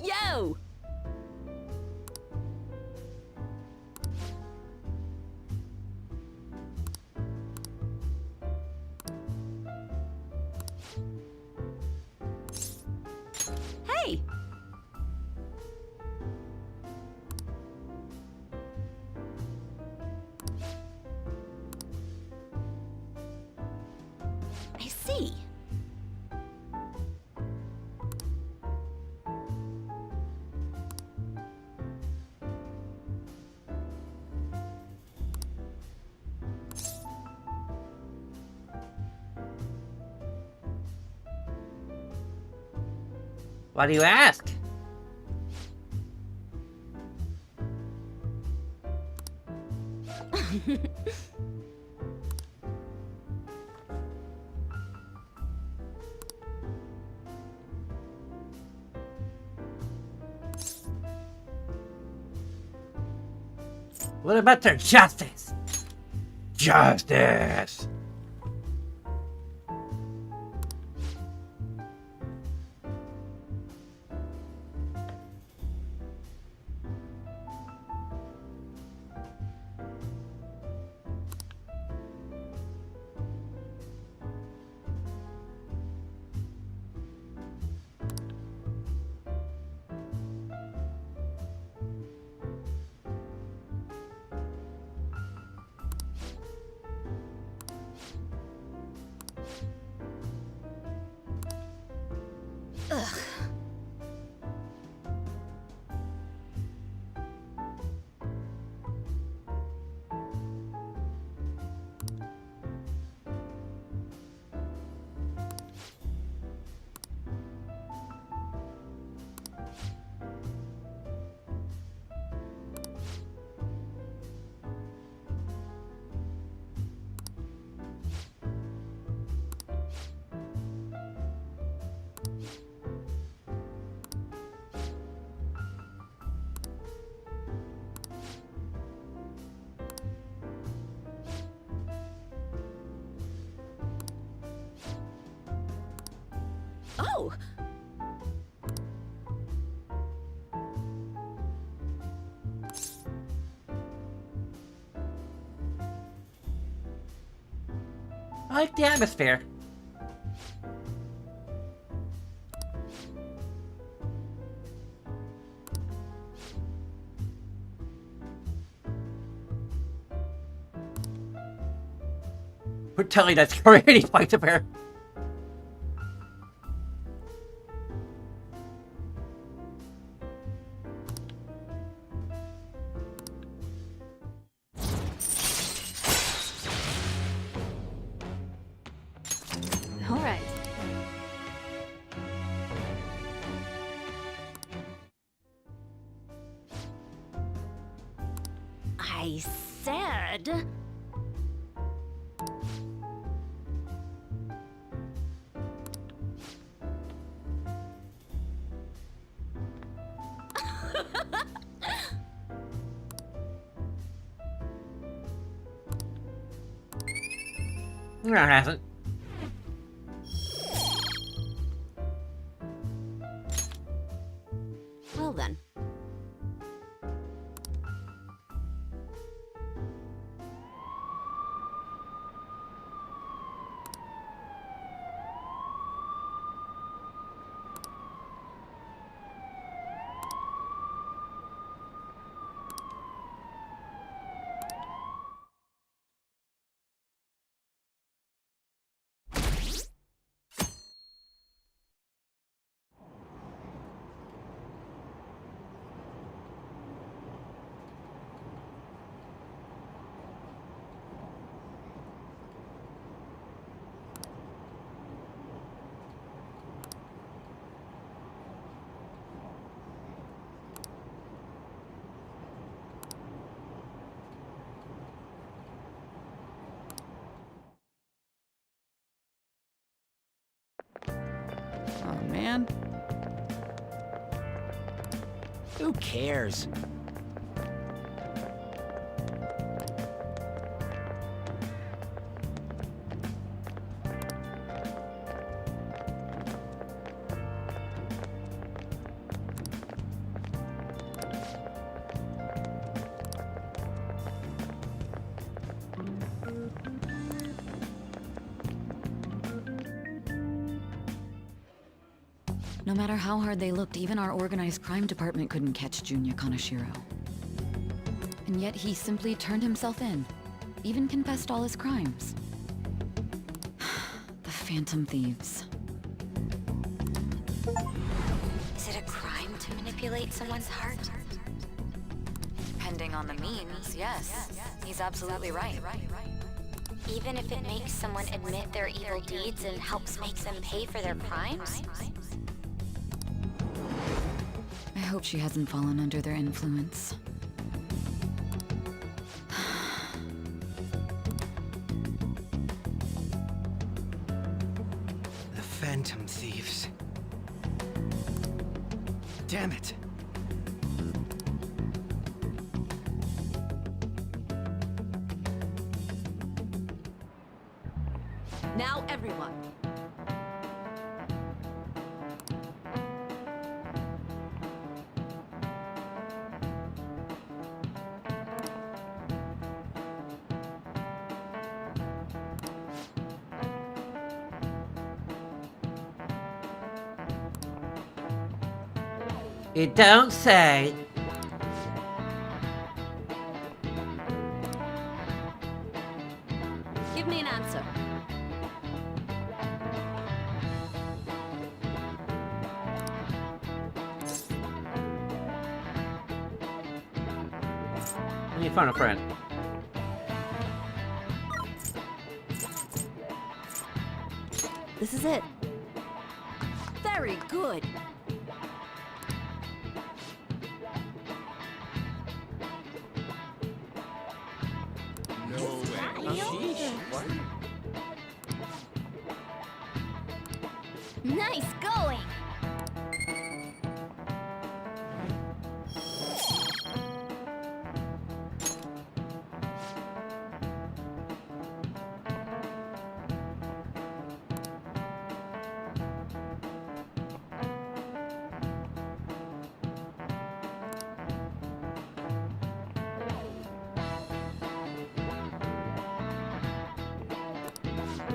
Yo! Hey! I see. Why do you ask? What about their justice? Justice! Ugh. Oh! I like the atmosphere. We're telling that story any point of her. All right. I said... No, it hasn't. Well then. Oh, man. Who cares? No matter how hard they looked, even our organized crime department couldn't catch Junya Kaneshiro. And yet he simply turned himself in, even confessed all his crimes. The Phantom Thieves. Is it a crime to manipulate someone's heart? Depending on the means, yes. He's absolutely right. Even if it makes someone admit their evil deeds and helps make them pay for their crimes? I hope she hasn't fallen under their influence. The Phantom Thieves. Damn it. Now everyone. It don't say. Give me an answer. Let me find a friend. This is it. Very good. Nice going.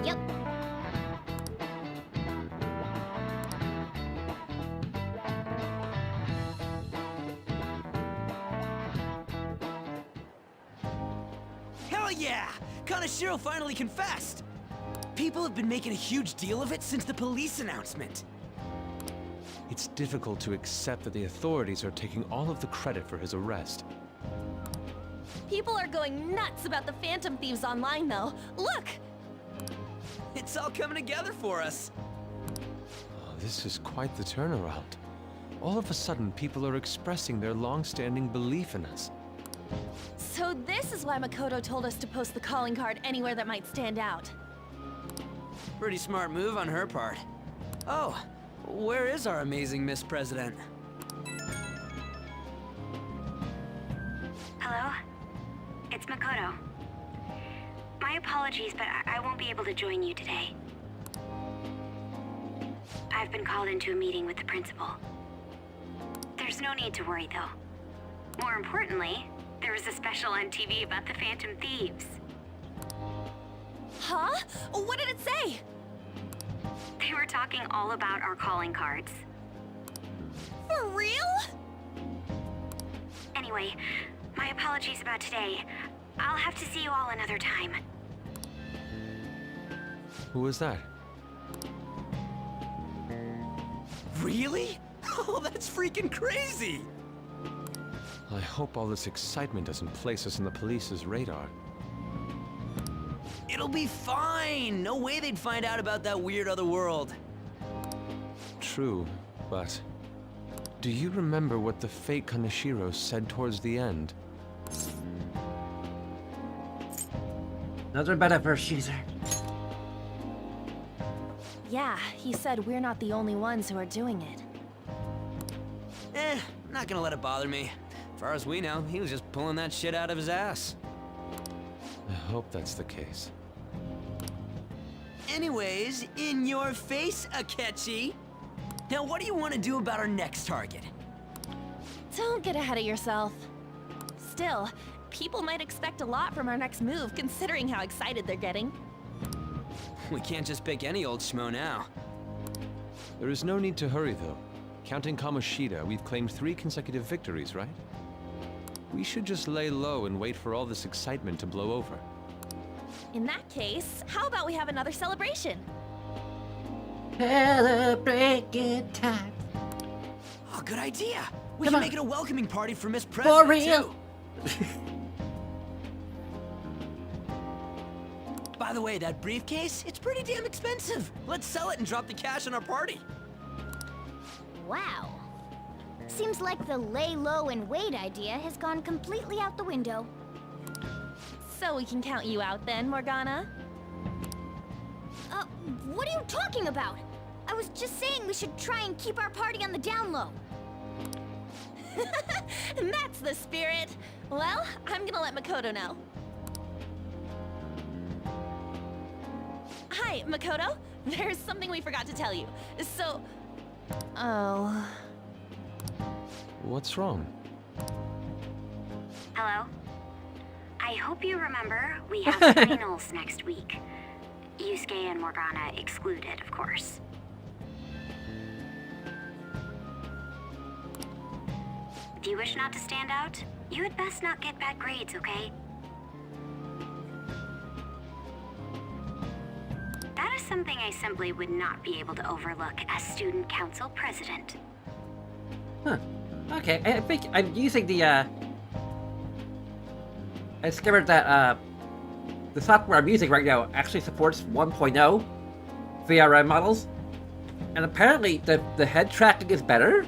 Yep. Hell yeah! Kaneshiro finally confessed! People have been making a huge deal of it since the police announcement. It's difficult to accept that the authorities are taking all of the credit for his arrest. People are going nuts about the Phantom Thieves online, though. Look! It's all coming together for us. Oh, this is quite the turnaround. All of a sudden, people are expressing their long-standing belief in us. So this is why Makoto told us to post the calling card anywhere that might stand out. Pretty smart move on her part. Oh, where is our amazing Miss President? Hello? It's Makoto. My My apologies, but I won't be able to join you today. I've been called into a meeting with the principal. There's no need to worry, though. More importantly, there was a special on TV about the Phantom Thieves. Huh? What did it say? They were talking all about our calling cards. For real? Anyway, my apologies about today. I'll have to see you all another time. Who was that? Really? Oh, that's freaking crazy! I hope all this excitement doesn't place us on the police's radar. It'll be fine! No way they'd find out about that weird other world. True, but... do you remember what the fake Kaneshiro said towards the end? Another metaverse user. Yeah, he said we're not the only ones who are doing it. Not gonna let it bother me. As far as we know, he was just pulling that shit out of his ass. I hope that's the case. Anyways, in your face, Akechi. Now, what do you want to do about our next target? Don't get ahead of yourself. Still, people might expect a lot from our next move, considering how excited they're getting. We can't just pick any old schmo now. There is no need to hurry, though. Counting Kamoshida, we've claimed 3 consecutive victories, right? We should just lay low and wait for all this excitement to blow over. In that case, how about we have another celebration? Celebrate good time. Oh, good idea. We Come can on. make it a welcoming party for Miss President, For real. too. By the way, that briefcase, it's pretty damn expensive. Let's sell it and drop the cash on our party. Wow. Seems like the lay low and wait idea has gone completely out the window. So we can count you out then, Morgana? What are you talking about? I was just saying we should try and keep our party on the down low. That's the spirit. Well, I'm gonna let Makoto know. Hi, Makoto. There's something we forgot to tell you. So... Oh... What's wrong? Hello? I hope you remember we have finals next week. Yusuke and Morgana excluded, of course. If you wish not to stand out, you had best not get bad grades, okay? That is something I simply would not be able to overlook as student council president. Huh. Okay, I think I'm using the, I discovered that, the software I'm using right now actually supports 1.0 VRM models. And apparently the head tracking is better.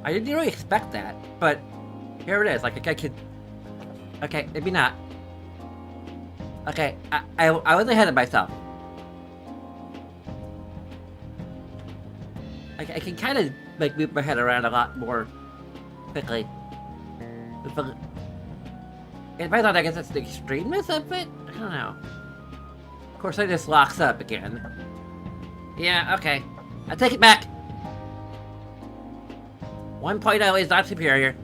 I didn't really expect that, but here it is. Like, I could... Okay, maybe not. Okay, I was ahead of myself. I can kind of, like, move my head around a lot more quickly. In my thought, I guess that's the extremeness of it? I don't know. Of course, it just locks up again. Yeah, okay. I take it back. 1.0 is not superior.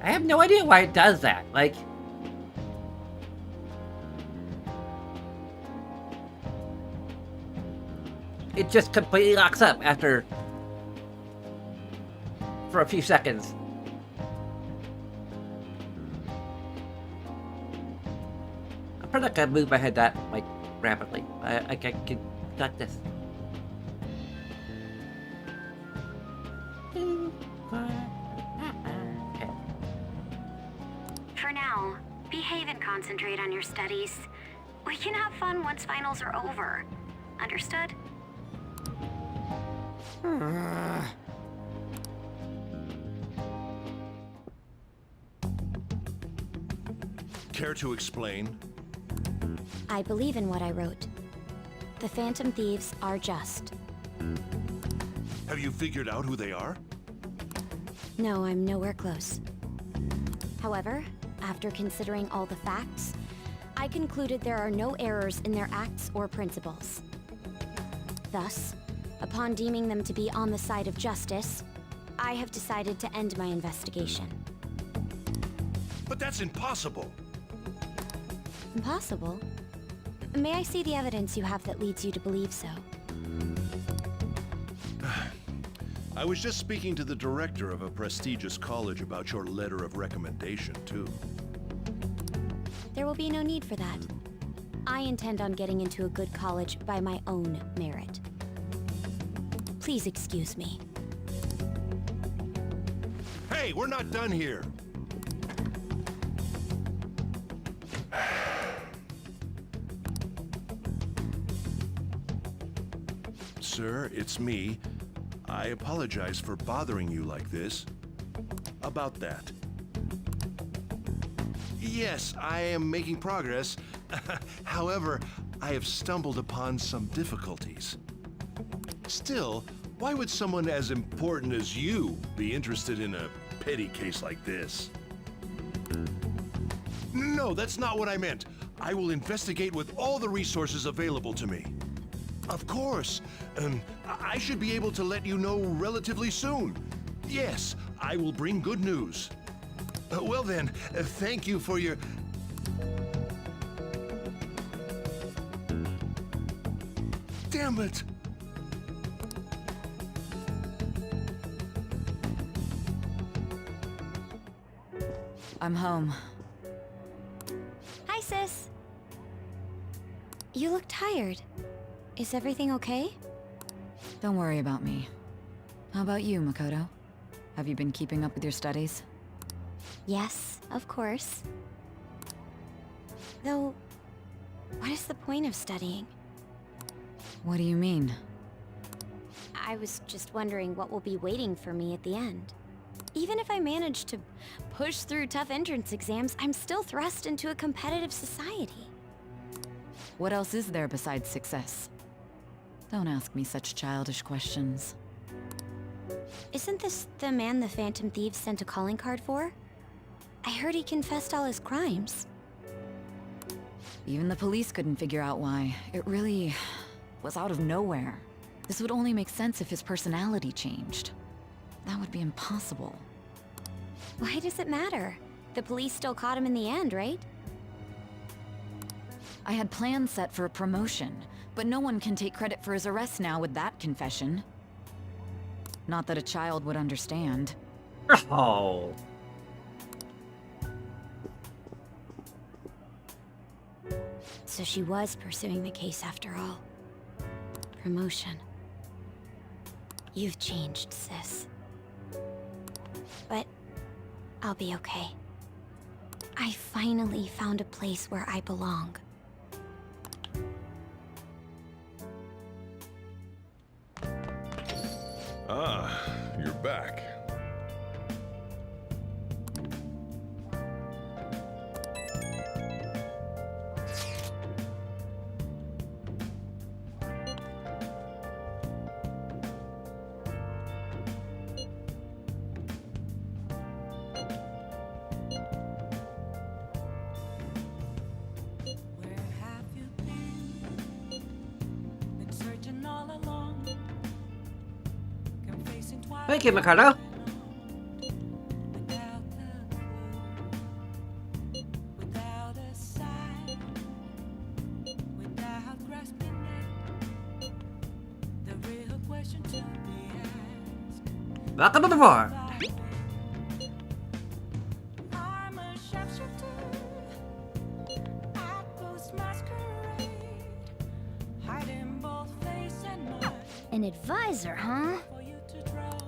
I have no idea why it does that. Like... It just completely locks up after... for a few seconds. I'm probably not gonna move my head that, like, rapidly. I can duck this. Okay. For now, behave and concentrate on your studies. We can have fun once finals are over. Understood? Care to explain? I believe in what I wrote. The Phantom Thieves are just. Have you figured out who they are? No, I'm nowhere close. However, After considering all the facts, I concluded there are no errors in their acts or principles. Thus, upon deeming them to be on the side of justice, I have decided to end my investigation. But that's impossible. Impossible? May I see the evidence you have that leads you to believe so? I was just speaking to the director of a prestigious college about your letter of recommendation, too. There will be no need for that. I intend on getting into a good college by my own merit. Please excuse me. Hey, we're not done here. Sir, it's me. I apologize for bothering you like this. About that. Yes, I am making progress. However, I have stumbled upon some difficulties. Still, why would someone as important as you be interested in a petty case like this? No, that's not what I meant. I will investigate with all the resources available to me. Of course. I should be able to let you know relatively soon. Yes, I will bring good news. Well then, thank you for your... Damn it! I'm home. Hi, sis. You look tired. Is everything okay? Don't worry about me. How about you, Makoto? Have you been keeping up with your studies? Yes, of course. Though, what is the point of studying? What do you mean? I was just wondering what will be waiting for me at the end. Even if I manage to push through tough entrance exams, I'm still thrust into a competitive society. What else is there besides success? Don't ask me such childish questions. Isn't this the man the Phantom Thieves sent a calling card for? I heard he confessed all his crimes. Even the police couldn't figure out why. It really was out of nowhere. This would only make sense if his personality changed. That would be impossible. Why does it matter? The police still caught him in the end, right? I had plans set for a promotion, but no one can take credit for his arrest now with that confession. Not that a child would understand. Oh. So she was pursuing the case after all. Promotion. You've changed, sis. But I'll be okay. I finally found a place where I belong. Ah, you're back. Thank you, Makoto. Welcome to the bar. An advisor, huh?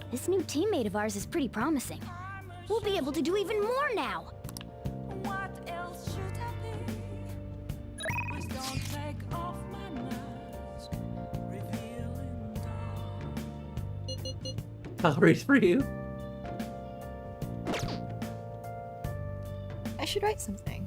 This new teammate of ours is pretty promising. We'll be able to do even more now! What else should I be? Please don't take off my mask, revealing dark. Calories for you. I should write something.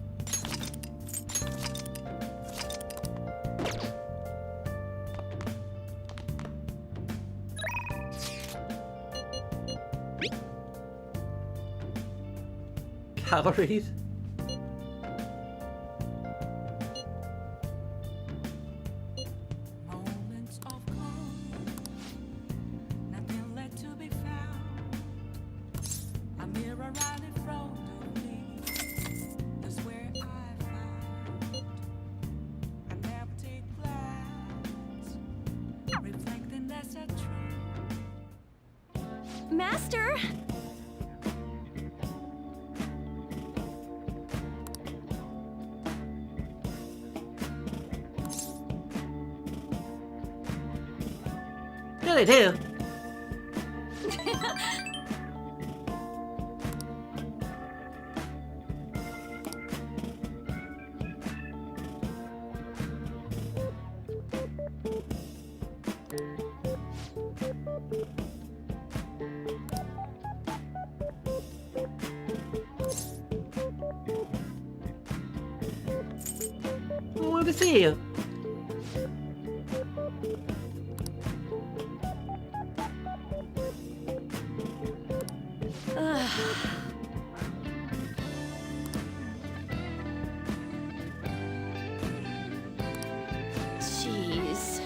Calories. faster. Yeah, they do. I wanted to see you. Jeez.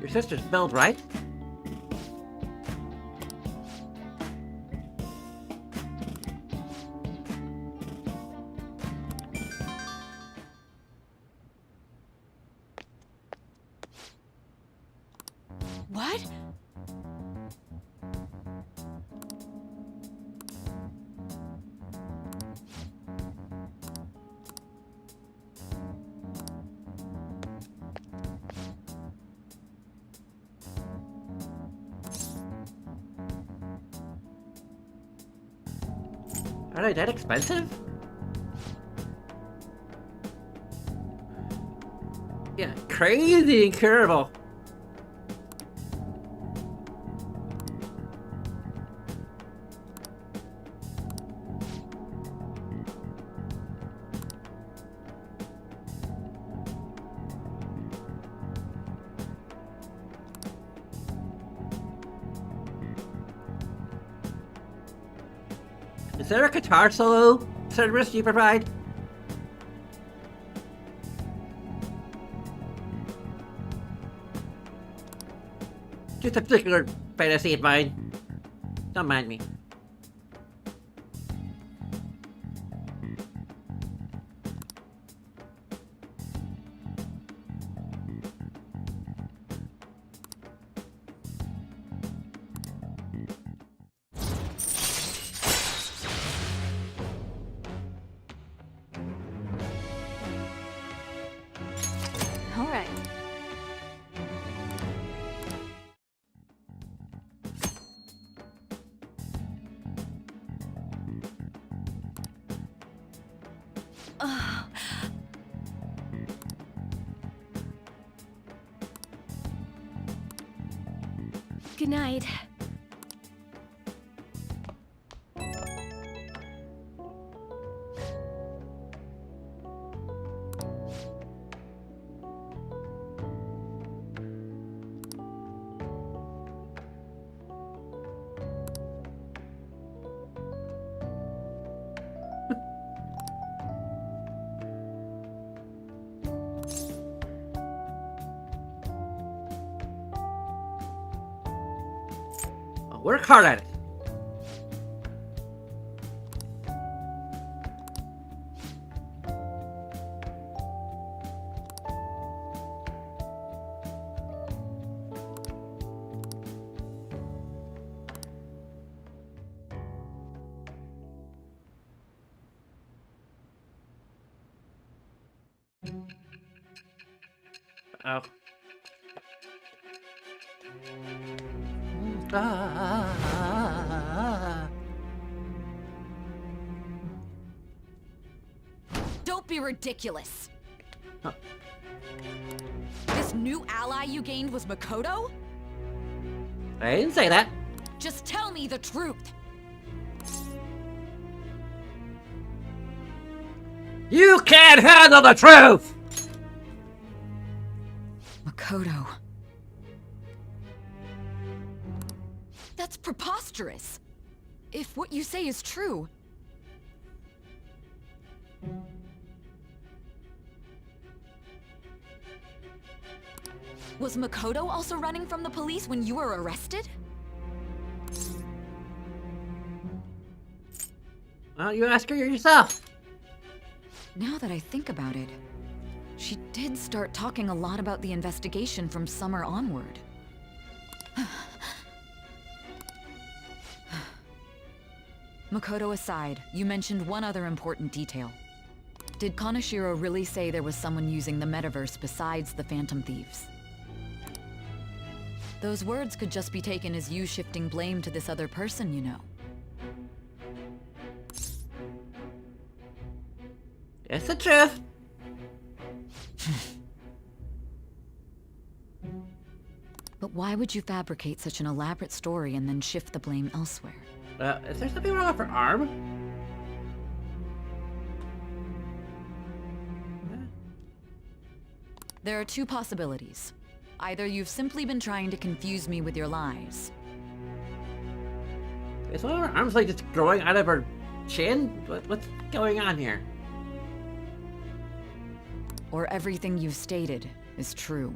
Your sister's spelled right? What? Are they that expensive? Yeah, crazy incurable. Is there a guitar solo service you provide? Just a particular fantasy of mine. Don't mind me. All right. Good night. I'll work hard at it. Oh. Don't be ridiculous. Huh. This new ally you gained was Makoto? I didn't say that. Just tell me the truth. You can't handle the truth! Makoto. That's preposterous. If what you say is true. Was Makoto also running from the police when you were arrested? Well, you ask her yourself. Now that I think about it, she did start talking a lot about the investigation from summer onward. Makoto aside, you mentioned one other important detail. Did Kaneshiro really say there was someone using the metaverse besides the Phantom Thieves? Those words could just be taken as you shifting blame to this other person, you know. It's the truth. But why would you fabricate such an elaborate story and then shift the blame elsewhere? Is there something wrong with her arm? There are two possibilities. Either you've simply been trying to confuse me with your lies, Is one of her arms like just growing out of her chin? What's going on here? or everything you've stated is true.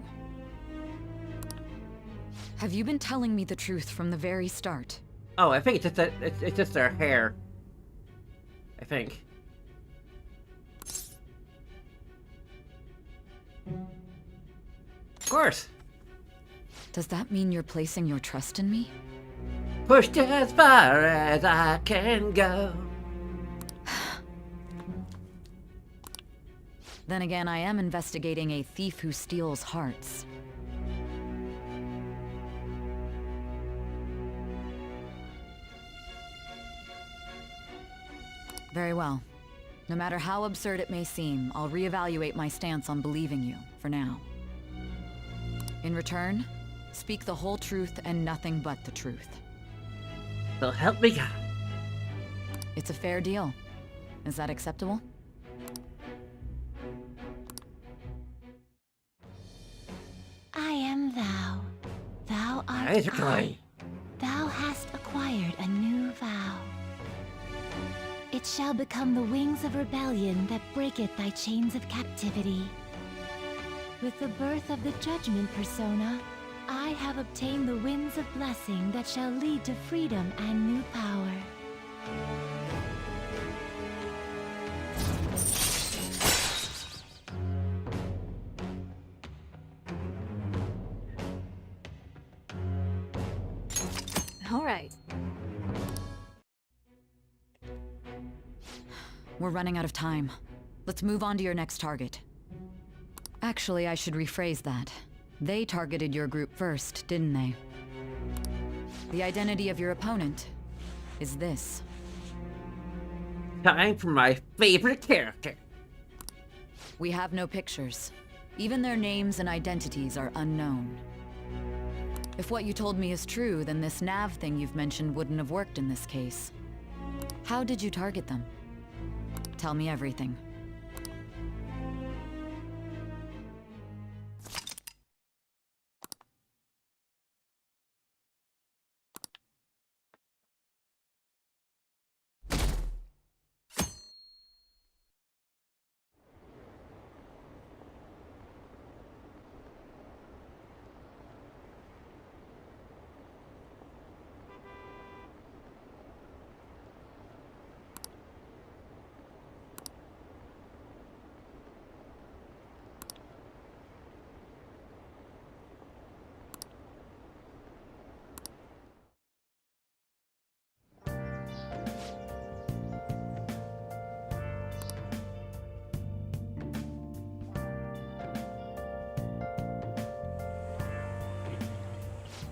Have you been telling me the truth from the very start? Oh, I think it's just it's just their hair. I think. Of course. Does that mean you're placing your trust in me? Pushed as far as I can go. Then again, I am investigating a thief who steals hearts. Very well. No matter how absurd it may seem, I'll reevaluate my stance on believing you, for now. In return, speak the whole truth and nothing but the truth. So help me God. It's a fair deal. Is that acceptable? I am thou. Thou art Eyes are I. glowing. Thou hast acquired a new vow. It shall become the wings of rebellion that breaketh thy chains of captivity. With the birth of the judgment persona, I have obtained the winds of blessing that shall lead to freedom and new power. All right. We're running out of time. Let's move on to your next target. Actually, I should rephrase that. They targeted your group first, didn't they? The identity of your opponent is this. Time for my favorite character. We have no pictures. Even their names and identities are unknown. If what you told me is true, then this nav thing you've mentioned wouldn't have worked in this case. How did you target them? Tell me everything.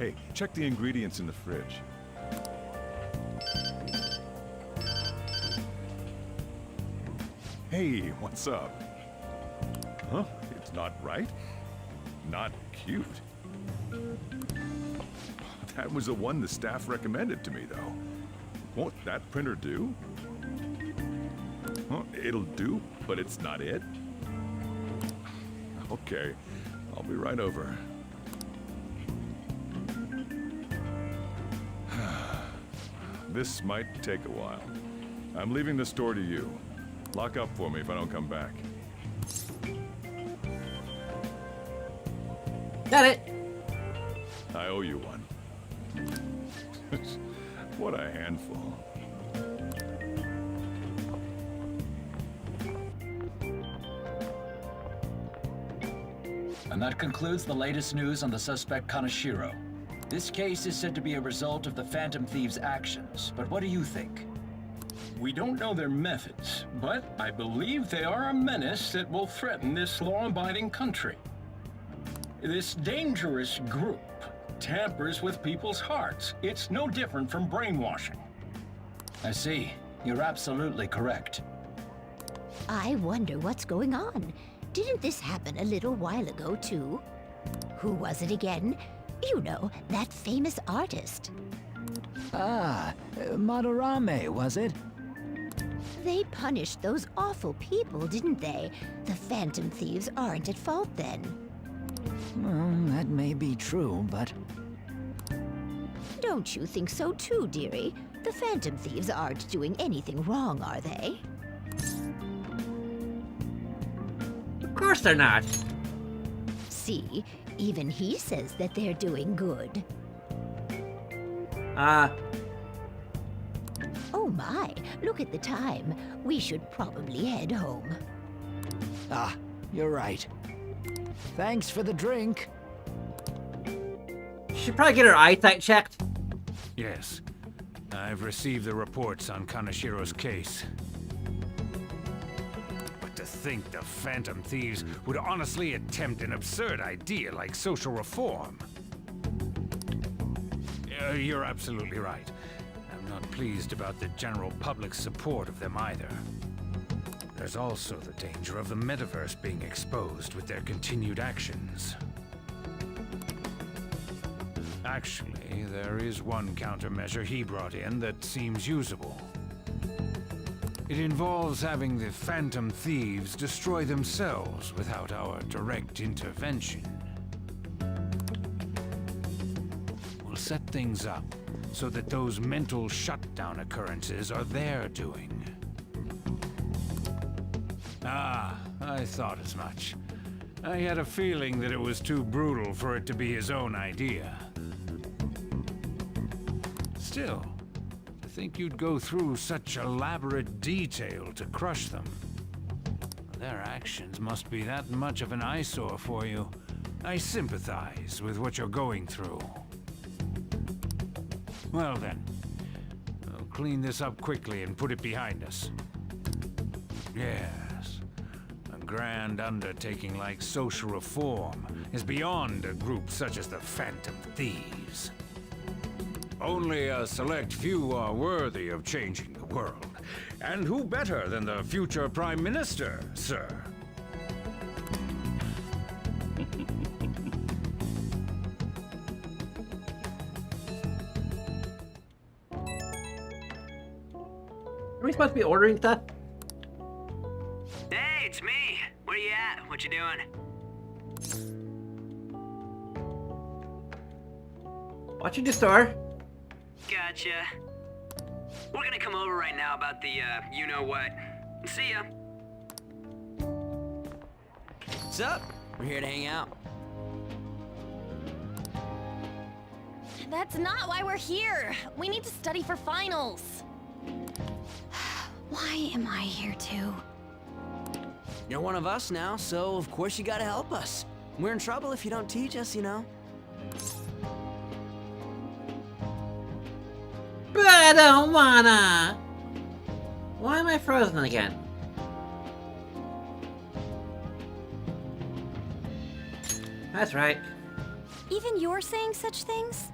Hey, check the ingredients in the fridge. Hey, what's up? Huh? It's not right? Not cute. That was the one the staff recommended to me, though. Won't that printer do? Well, it'll do, but it's not it. Okay, I'll be right over. This might take a while. I'm leaving the store to you. Lock up for me if I don't come back. Got it. I owe you one. What a handful. And that concludes the latest news on the suspect Kaneshiro. This case is said to be a result of the Phantom Thieves' actions, but what do you think? We don't know their methods, but I believe they are a menace that will threaten this law-abiding country. This dangerous group tampers with people's hearts. It's no different from brainwashing. I see. You're absolutely correct. I wonder what's going on. Didn't this happen a little while ago, too? Who was it again? You know, that famous artist. Ah, Madarame, was it? They punished those awful people, didn't they? The Phantom Thieves aren't at fault then. Well, that may be true, but... Don't you think so too, dearie? The Phantom Thieves aren't doing anything wrong, are they? Of course they're not. See, even he says that they're doing good. Oh my, look at the time. We should probably head home. Ah, you're right. Thanks for the drink. Should probably get her eyesight checked. Yes. I've received the reports on Kaneshiro's case. But to think the Phantom Thieves would honestly attempt an absurd idea like social reform. You're absolutely right. I'm not pleased about the general public's support of them either. There's also the danger of the metaverse being exposed with their continued actions. Actually, there is one countermeasure he brought in that seems usable. It involves having the Phantom Thieves destroy themselves without our direct intervention. We'll set things up so that those mental shutdown occurrences are their doing. Ah, I thought as much. I had a feeling that it was too brutal for it to be his own idea. Still, to think you'd go through such elaborate detail to crush them. Their actions must be that much of an eyesore for you. I sympathize with what you're going through. Well then, we'll clean this up quickly and put it behind us. Yes, a grand undertaking like social reform is beyond a group such as the Phantom Thieves. Only a select few are worthy of changing the world. And who better than the future Prime Minister, sir? Are we supposed to be ordering stuff? Hey, it's me. Where you at? What you doing? Watching the store. Gotcha. We're gonna come over right now about the, you-know-what. See ya. What's up? We're here to hang out. That's not why we're here. We need to study for finals. Why am I here too? You're one of us now, so of course you gotta help us. We're in trouble if you don't teach us, you know. But I don't wanna. Why am I frozen again? That's right. Even you're saying such things?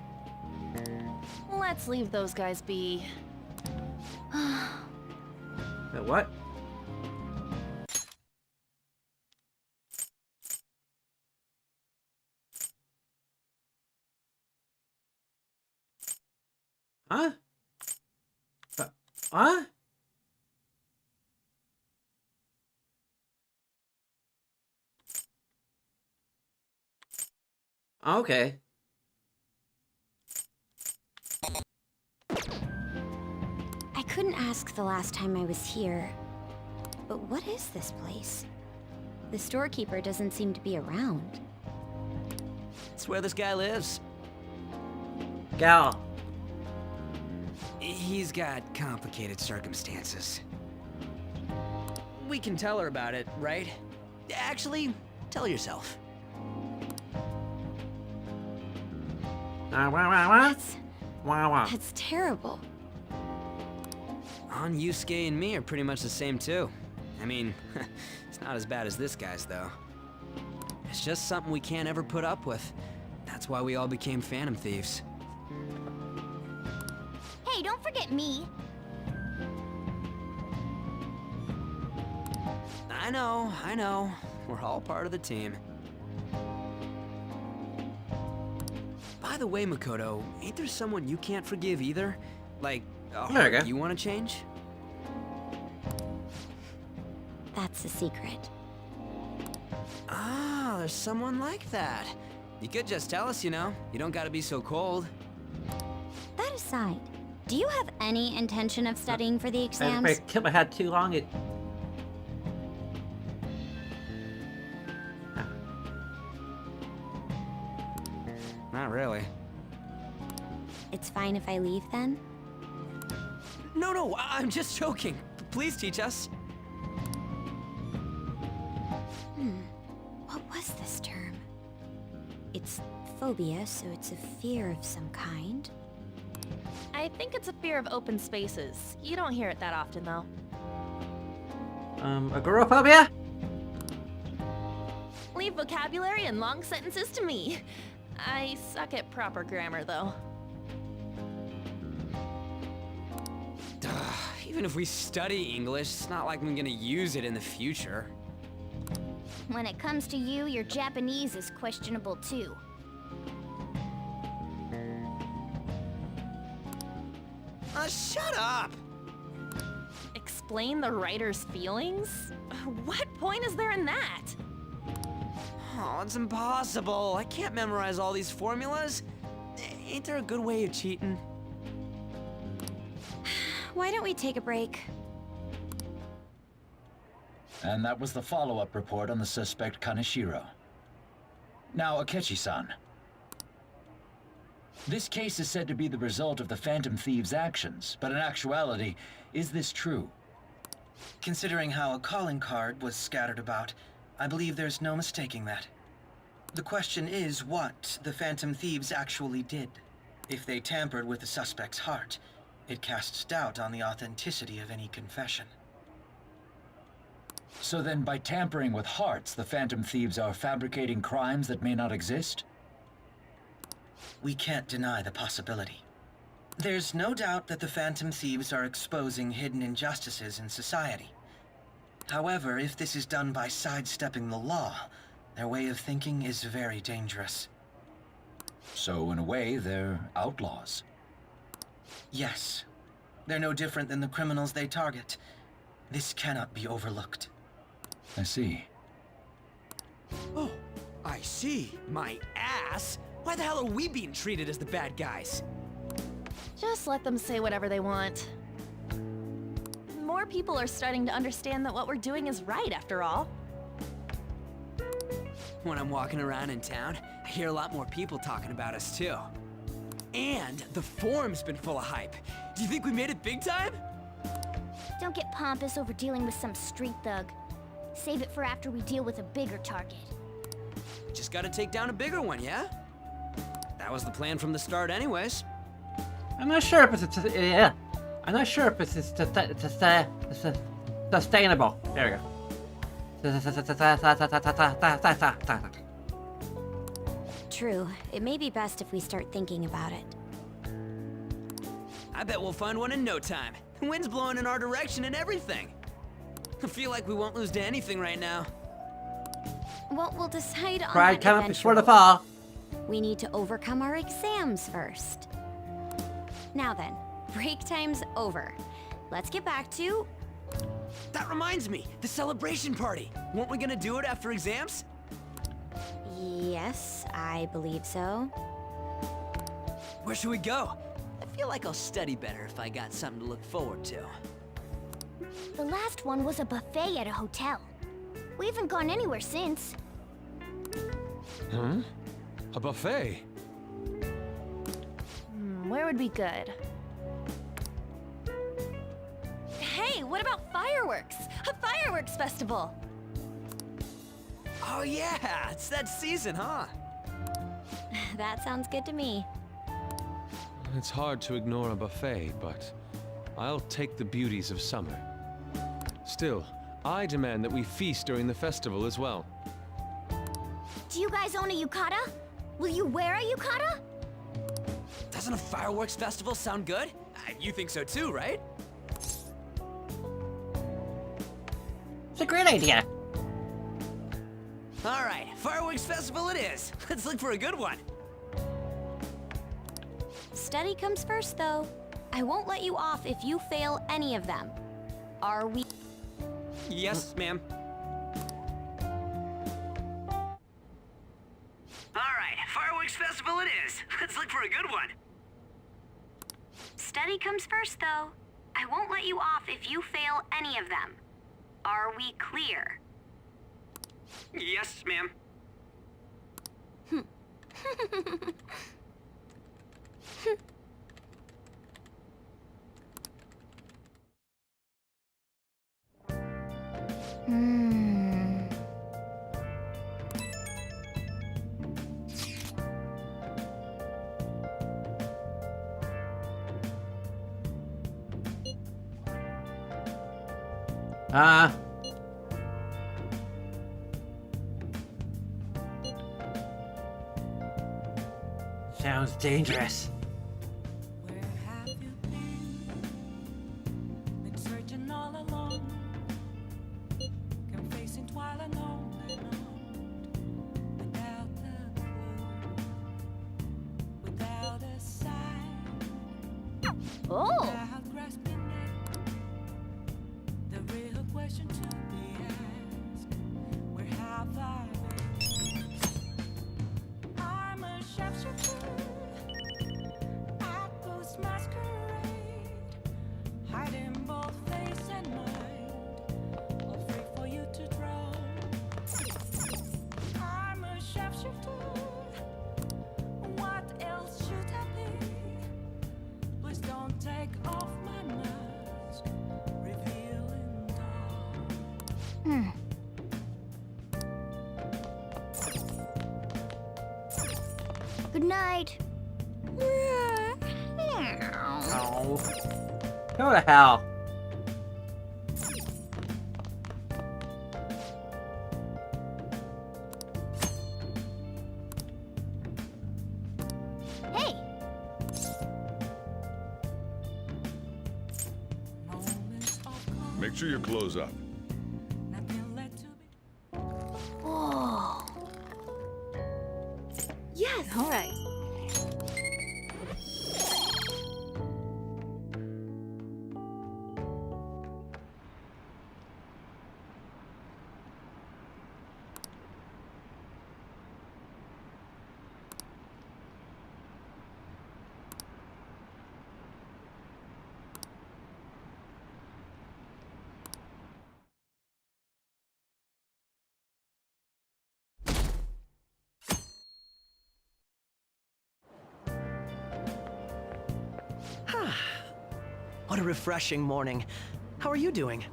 Let's leave those guys be. Wait, what? Huh? Huh? Okay. I couldn't ask the last time I was here. But what is this place? The storekeeper doesn't seem to be around. It's where this guy lives. Gal. He's got complicated circumstances. We can tell her about it, right? Actually, tell her yourself. That's terrible. On Yusuke and me are pretty much the same too. I mean, it's not as bad as this guy's though. It's just something we can't ever put up with. That's why we all became Phantom Thieves. Hey, don't forget me. I know. We're all part of the team. By the way, Makoto, ain't there someone you can't forgive either? Like, There we go. you want to change? That's a secret. Ah, there's someone like that. You could just tell us, you know. You don't gotta be so cold. That aside, do you have any intention of studying for the If exams? I kept my head too long, it. Not really. It's fine if I leave then? No, I'm just joking. Please teach us. What was this term? It's phobia, so it's a fear of some kind. I think it's a fear of open spaces. You don't hear it that often, though. Agoraphobia? Leave vocabulary and long sentences to me. I suck at proper grammar, though. Even if we study English, it's not like I'm gonna use it in the future. When it comes to you, your Japanese is questionable too. Shut up! Explain the writer's feelings? What point is there in that? Oh, it's impossible. I can't memorize all these formulas. Ain't there a good way of cheating? Why don't we take a break? And that was the follow-up report on the suspect Kaneshiro. Now, Akechi-san. This case is said to be the result of the Phantom Thieves' actions, but in actuality, is this true? Considering how a calling card was scattered about, I believe there's no mistaking that. The question is what the Phantom Thieves actually did. If they tampered with the suspect's heart, it casts doubt on the authenticity of any confession. So then, by tampering with hearts, the Phantom Thieves are fabricating crimes that may not exist? We can't deny the possibility. There's no doubt that the Phantom Thieves are exposing hidden injustices in society. However, if this is done by sidestepping the law, their way of thinking is very dangerous. So, in a way, they're outlaws. Yes. They're no different than the criminals they target. This cannot be overlooked. I see. Oh, I see. My ass. Why the hell are we being treated as the bad guys? Just let them say whatever they want. More people are starting to understand that what we're doing is right, after all. When I'm walking around in town, I hear a lot more people talking about us too. And the forum's been full of hype. Do you think we made it big time? Don't get pompous over dealing with some street thug. Save it for after we deal with a bigger target. Just gotta take down a bigger one, yeah? That was the plan from the start anyways. I'm not sure if it's yeah. I'm not sure if it's sustainable. There we go. True. It may be best if we start thinking about it. I bet we'll find one in no time. The wind's blowing in our direction and everything. I feel like we won't lose to anything right now. Well, we'll decide on Pride that coming before the eventually. fall. We need to overcome our exams first. Now then, break time's over. Let's get back to... That reminds me, the celebration party. Weren't we gonna do it after exams? Yes, I believe so. Where should we go? I feel like I'll study better if I got something to look forward to. The last one was a buffet at a hotel. We haven't gone anywhere since. Hmm? A buffet? Where would be good? Hey, what about fireworks? A fireworks festival! Oh yeah, it's that season, huh? That sounds good to me. It's hard to ignore a buffet, but I'll take the beauties of summer. Still, I demand that we feast during the festival as well. Do you guys own a yukata? Will you wear a yukata? Doesn't a fireworks festival sound good? You think so too, right? It's a great idea. All right, fireworks festival it is. Let's look for a good one. Study comes first, though. I won't let you off if you fail any of them. Are we? Yes, ma'am. All right, fireworks festival it is. Let's look for a good one. Study comes first, though. I won't let you off if you fail any of them. Are we clear? Yes, ma'am. Sounds dangerous. Where have you been searching all along, confessing while alone and on, without a clue, without a sign, without grasping it. The real question to be asked: where have I been? I'm a sharpshooter. Masquerade, hiding both face and mind, all free for you to draw. I'm a sharpshooter. What else should I be? Please don't take off my mask, revealing dawn. Good night. Oh. Go to hell. Hey! Make sure you close up. Oh. Yes! Alright. What a refreshing morning. How are you doing?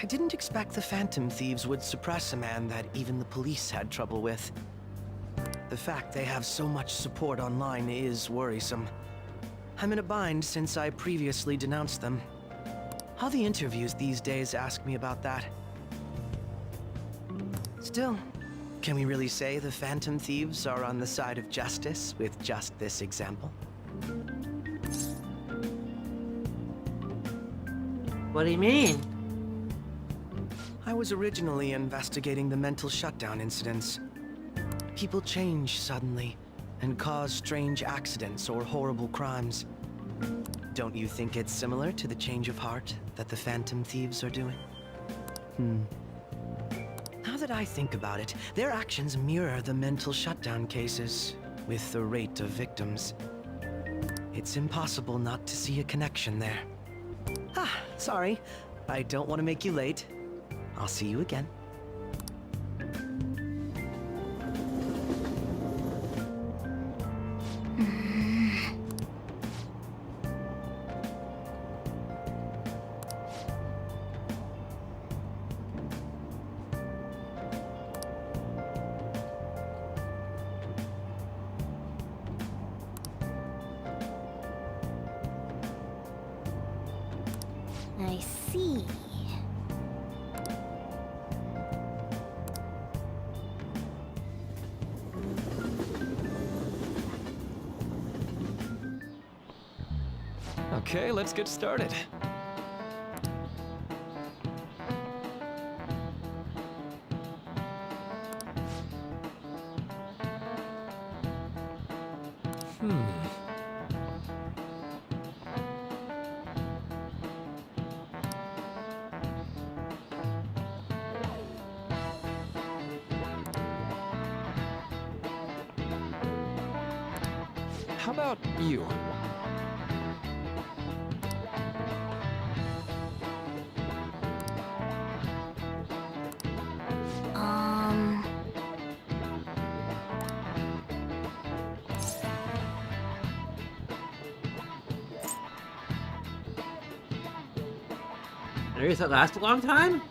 I didn't expect the Phantom Thieves would suppress a man that even the police had trouble with. The fact they have so much support online is worrisome. I'm in a bind since I previously denounced them. All the interviews these days ask me about that. Still, can we really say the Phantom Thieves are on the side of justice with just this example? What do you mean? I was originally investigating the mental shutdown incidents. People change suddenly and cause strange accidents or horrible crimes. Don't you think it's similar to the change of heart that the Phantom Thieves are doing? Now that I think about it, their actions mirror the mental shutdown cases, with the rate of victims. It's impossible not to see a connection there. Sorry. I don't want to make you late. I'll see you again. I see. Okay, let's get started. How about you? Does it last a long time?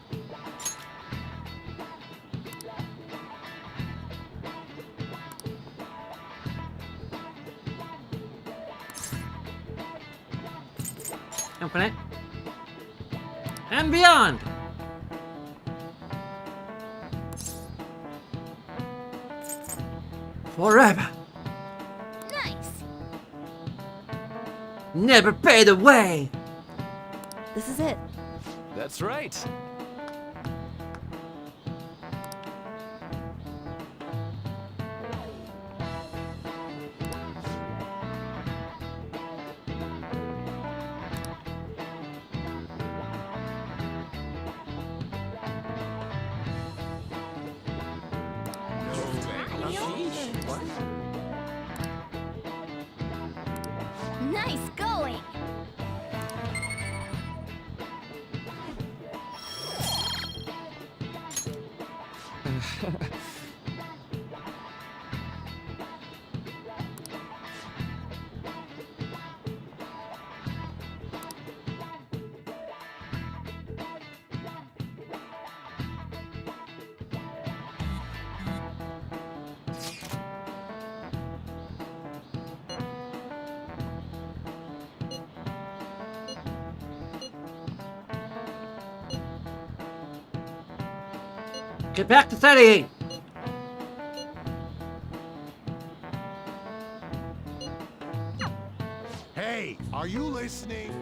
Infinite. And beyond! Forever! Nice! Never fade away! This is it. That's right. Nice going! Get back to studying! Hey, are you listening?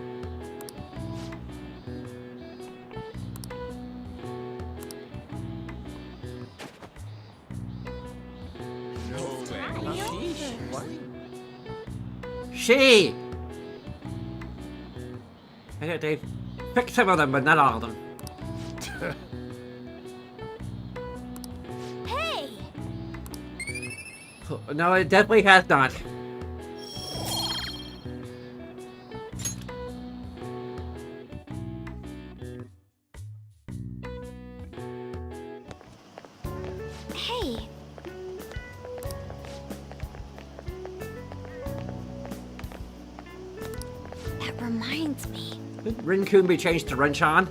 She! Okay, Dave. Pick some of them, but not all of them. Hey! No, it definitely has not. Hey! That reminds me. Could Rincun be changed to Renchan?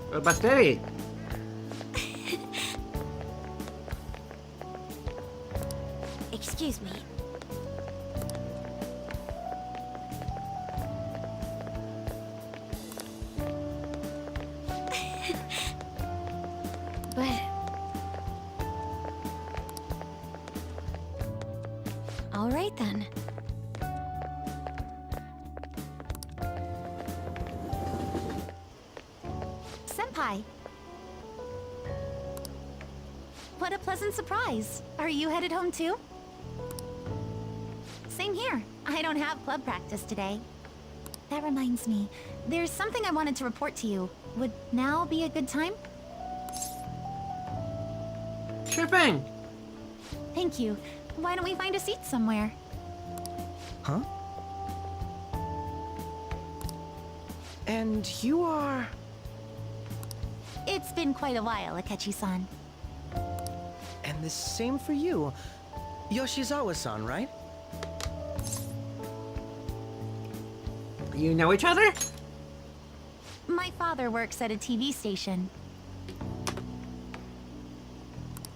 What about steady? Excuse me. But... All right then. Senpai! What a pleasant surprise. Are you headed home too? Same here. I don't have club practice today. That reminds me, there's something I wanted to report to you. Would now be a good time? Sure thing. Thank you. Why don't we find a seat somewhere? Huh? And you are... It's been quite a while, Akechi-san. And the same for you. Yoshizawa-san, right? You know each other? My father works at a TV station.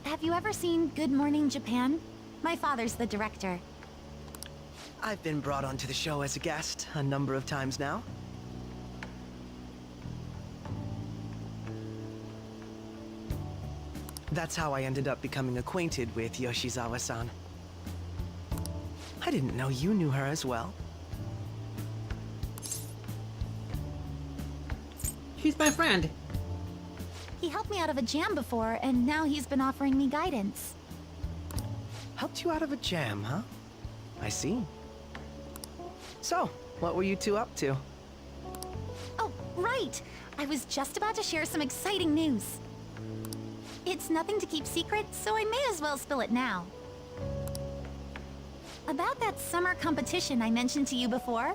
Have you ever seen Good Morning Japan? My father's the director. I've been brought onto the show as a guest a number of times now. That's how I ended up becoming acquainted with Yoshizawa-san. I didn't know you knew her as well. She's my friend. He helped me out of a jam before, and now he's been offering me guidance. Helped you out of a jam, huh? I see. So, what were you two up to? Oh, right! I was just about to share some exciting news. It's nothing to keep secret, so I may as well spill it now. About that summer competition I mentioned to you before.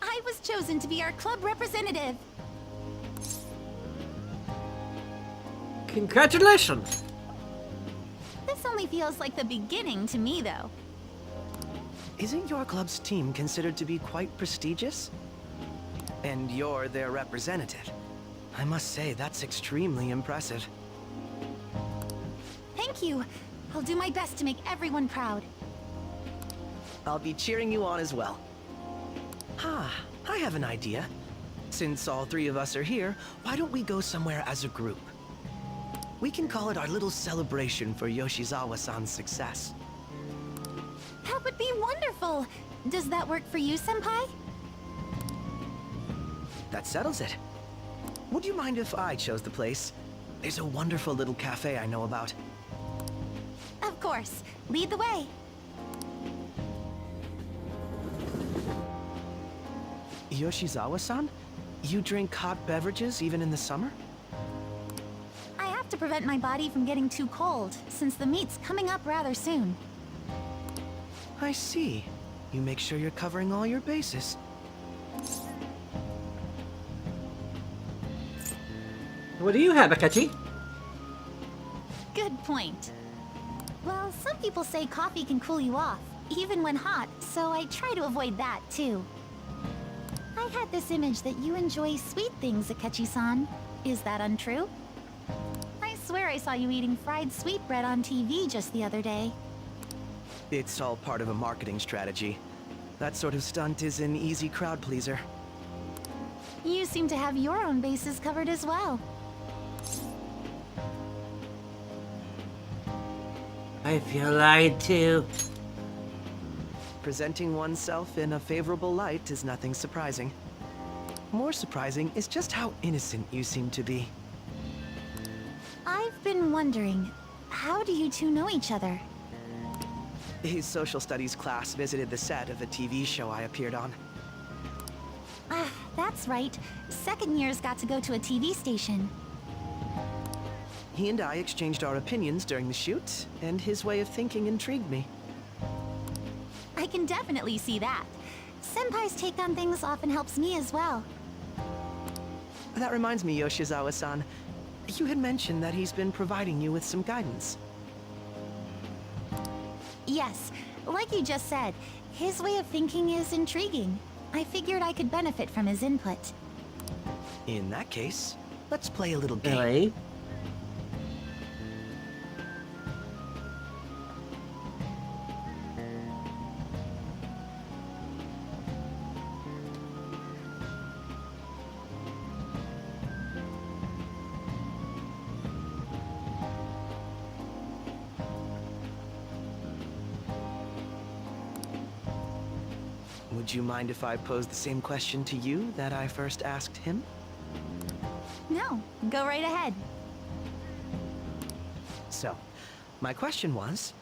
I was chosen to be our club representative. Congratulations! This only feels like the beginning to me, though. Isn't your club's team considered to be quite prestigious? And you're their representative. I must say, that's extremely impressive. Thank you. I'll do my best to make everyone proud. I'll be cheering you on as well. I have an idea. Since all three of us are here, why don't we go somewhere as a group? We can call it our little celebration for Yoshizawa-san's success. That would be wonderful! Does that work for you, Senpai? That settles it. Would you mind if I chose the place? There's a wonderful little cafe I know about. Of course. Lead the way. Yoshizawa-san? You drink hot beverages even in the summer? I have to prevent my body from getting too cold, since the meet's coming up rather soon. I see. You make sure you're covering all your bases. What do you have, Akechi? Good point. Well, some people say coffee can cool you off, even when hot, so I try to avoid that, too. I had this image that you enjoy sweet things, Akechi-san. Is that untrue? I swear I saw you eating fried sweetbread on TV just the other day. It's all part of a marketing strategy. That sort of stunt is an easy crowd pleaser. You seem to have your own bases covered as well. I feel lied to. Presenting oneself in a favorable light is nothing surprising. More surprising is just how innocent you seem to be. I've been wondering, how do you two know each other? His social studies class visited the set of a TV show I appeared on. Ah, that's right. Second years got to go to a TV station. He and I exchanged our opinions during the shoot, and his way of thinking intrigued me. I can definitely see that. Senpai's take on things often helps me as well. That reminds me, Yoshizawa-san. You had mentioned that he's been providing you with some guidance. Yes, like you just said, his way of thinking is intriguing. I figured I could benefit from his input. In that case, let's play a little game. Really? Would you mind if I posed the same question to you that I first asked him? No, go right ahead. So, my question was,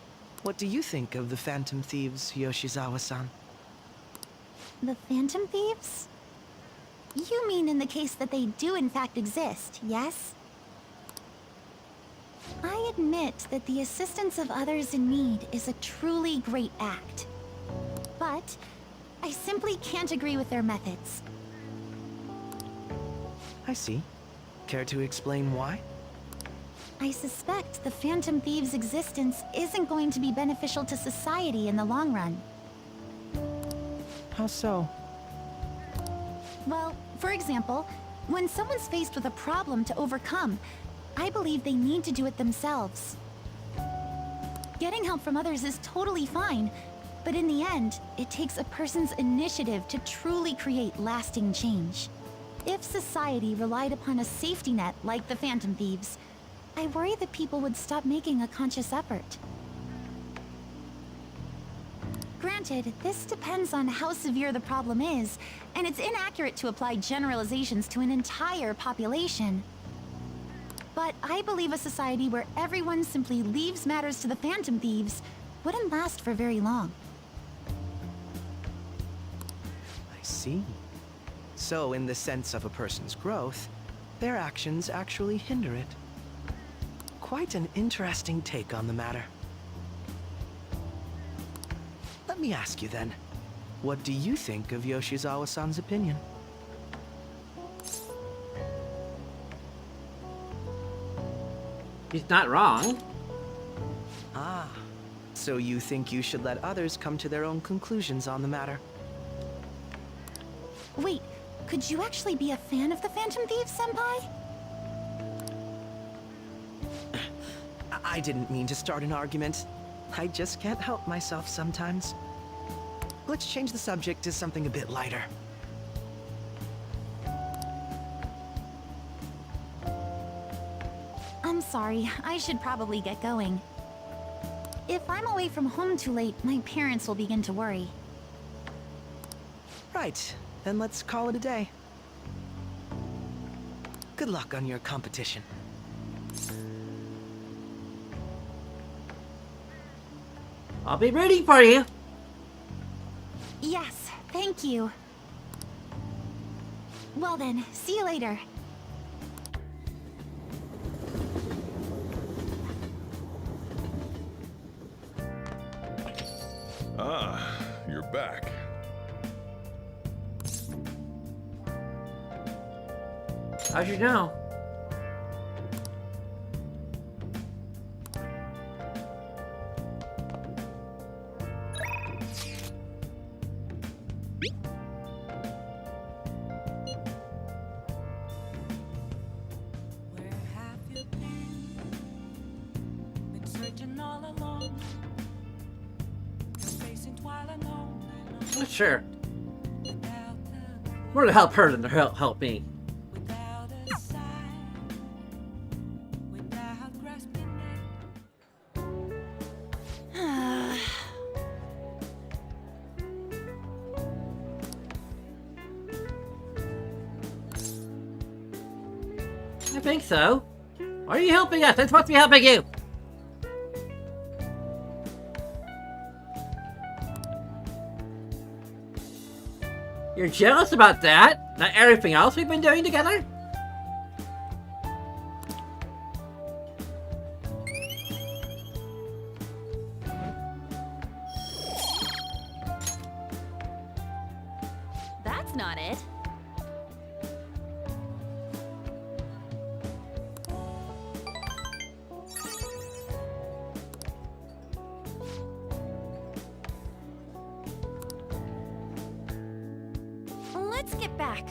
what do you think of the Phantom Thieves, Yoshizawa-san? The Phantom Thieves? You mean in the case that they do in fact exist, yes? I admit that the assistance of others in need is a truly great act. But I simply can't agree with their methods. I see. Care to explain why? I suspect the Phantom Thieves' existence isn't going to be beneficial to society in the long run. How so? Well, for example, when someone's faced with a problem to overcome, I believe they need to do it themselves. Getting help from others is totally fine, but in the end, it takes a person's initiative to truly create lasting change. If society relied upon a safety net like the Phantom Thieves, I worry that people would stop making a conscious effort. Granted, this depends on how severe the problem is, and it's inaccurate to apply generalizations to an entire population. But I believe a society where everyone simply leaves matters to the Phantom Thieves wouldn't last for very long. I see. So, in the sense of a person's growth, their actions actually hinder it. Quite an interesting take on the matter. Let me ask you then, what do you think of Yoshizawa-san's opinion? He's not wrong. Ah, so you think you should let others come to their own conclusions on the matter? Wait, could you actually be a fan of the Phantom Thieves, Senpai? I didn't mean to start an argument. I just can't help myself sometimes. Let's change the subject to something a bit lighter. I'm sorry, I should probably get going. If I'm away from home too late, my parents will begin to worry. Right, then let's call it a day. Good luck on your competition. I'll be rooting for you. Yes, thank you. Well then, see you later. Ah, you're back. How'd you know? Sure. More to help her than to help me. I think so. Why are you helping us? I'm supposed to be helping you. You're jealous about that? Not everything else we've been doing together? That's not it. Let's get back.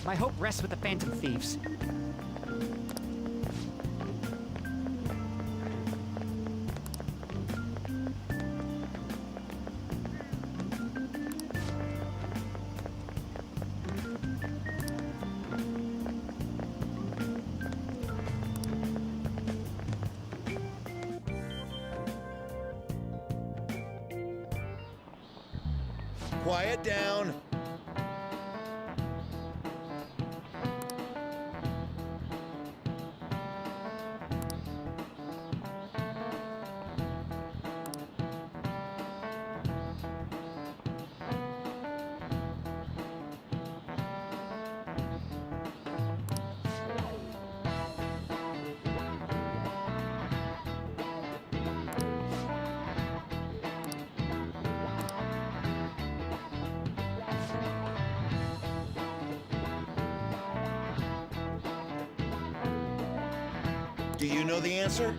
My hope rests with the Phantom Thieves. quiet down. Do you know the answer?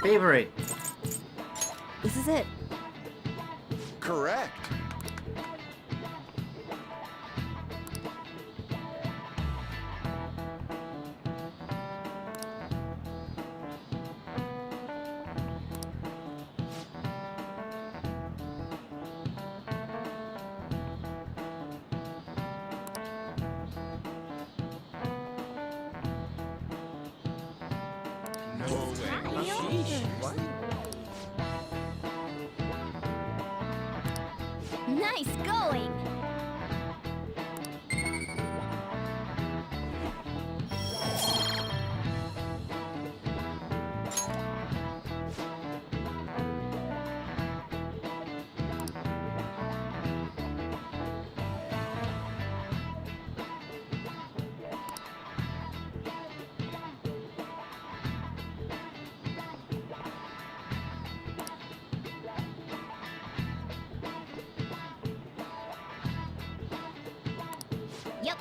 Favorite. This is it. Correct. Nice going! Yep.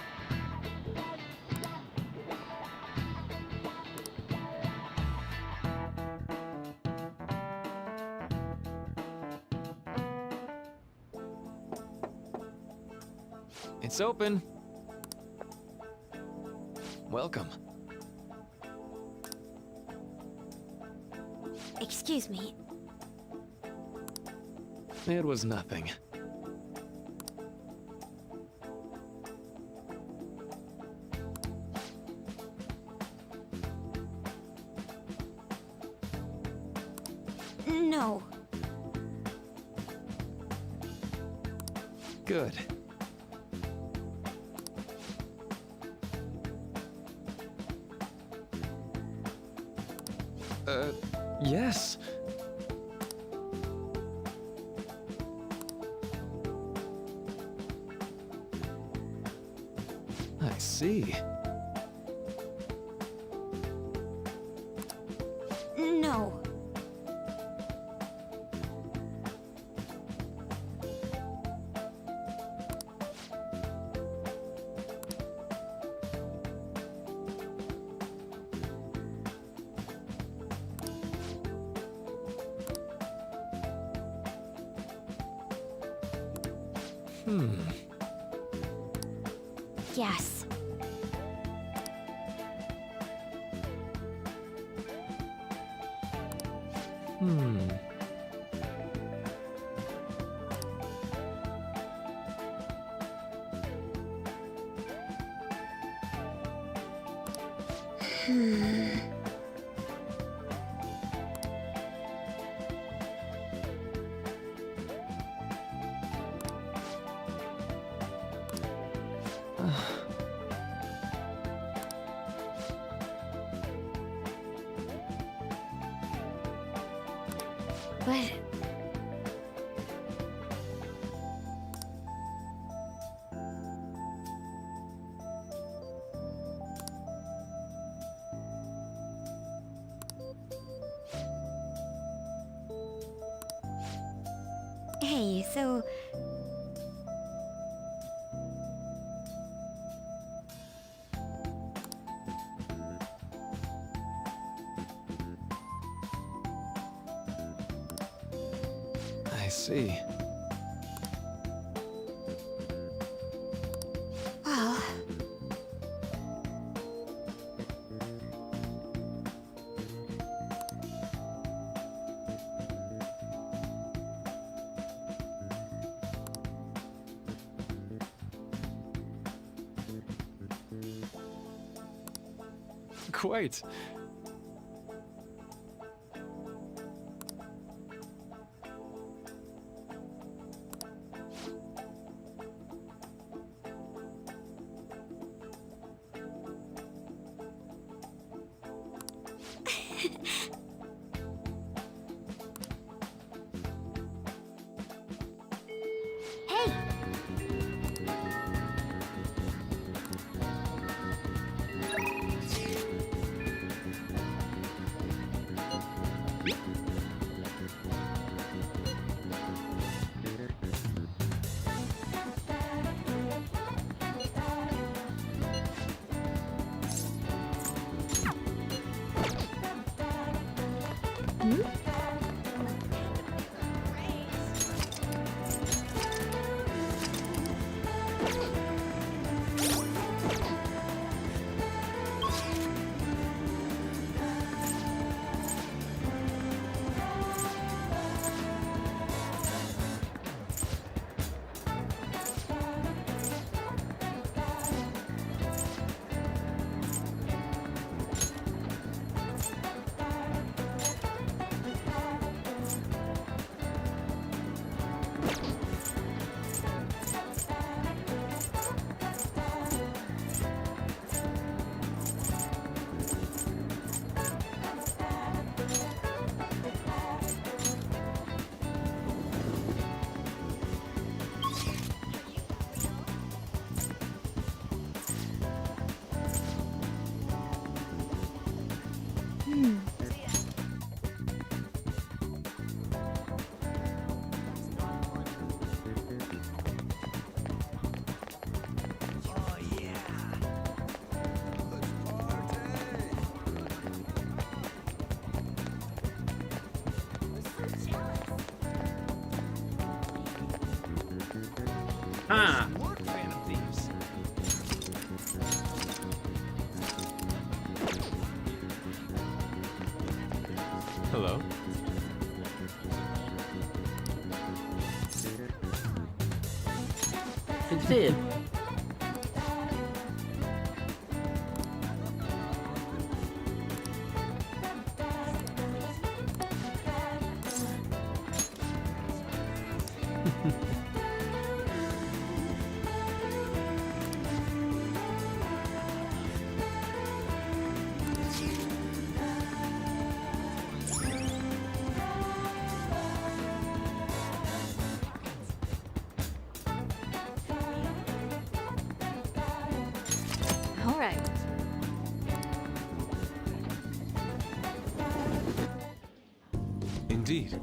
It's open. Welcome. Excuse me. It was nothing. No. Good. Yes. I see. No. Yes. But... Hey, so... I see. Well... Quite. Hey! Huh. More Phantom Thieves. Hello? It's it. All right. Indeed.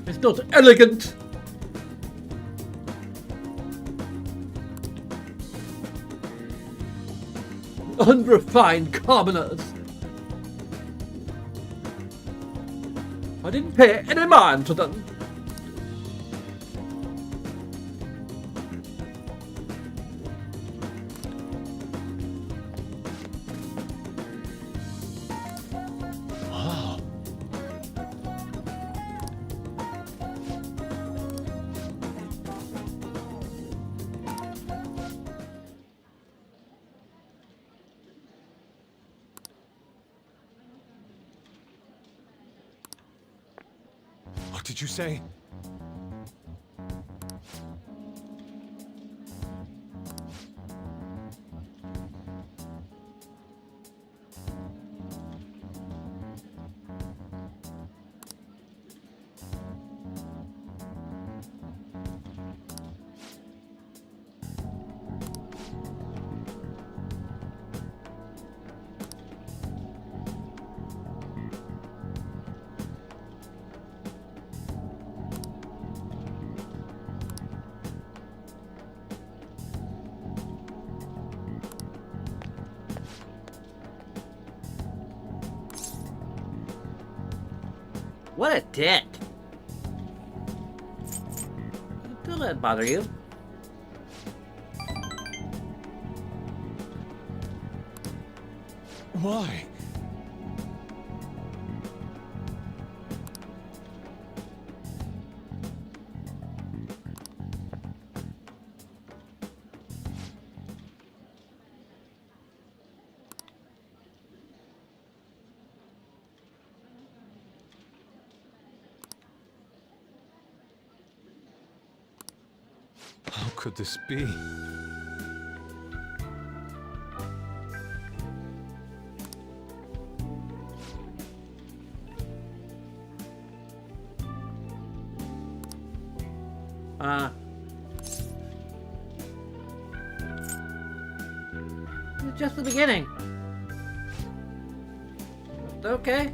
It's not elegant. Unrefined commoners. I didn't pay any mind to them. Wow. What did you say? What a dick. Don't let it bother you. Why? How could this be? It's just the beginning. Okay.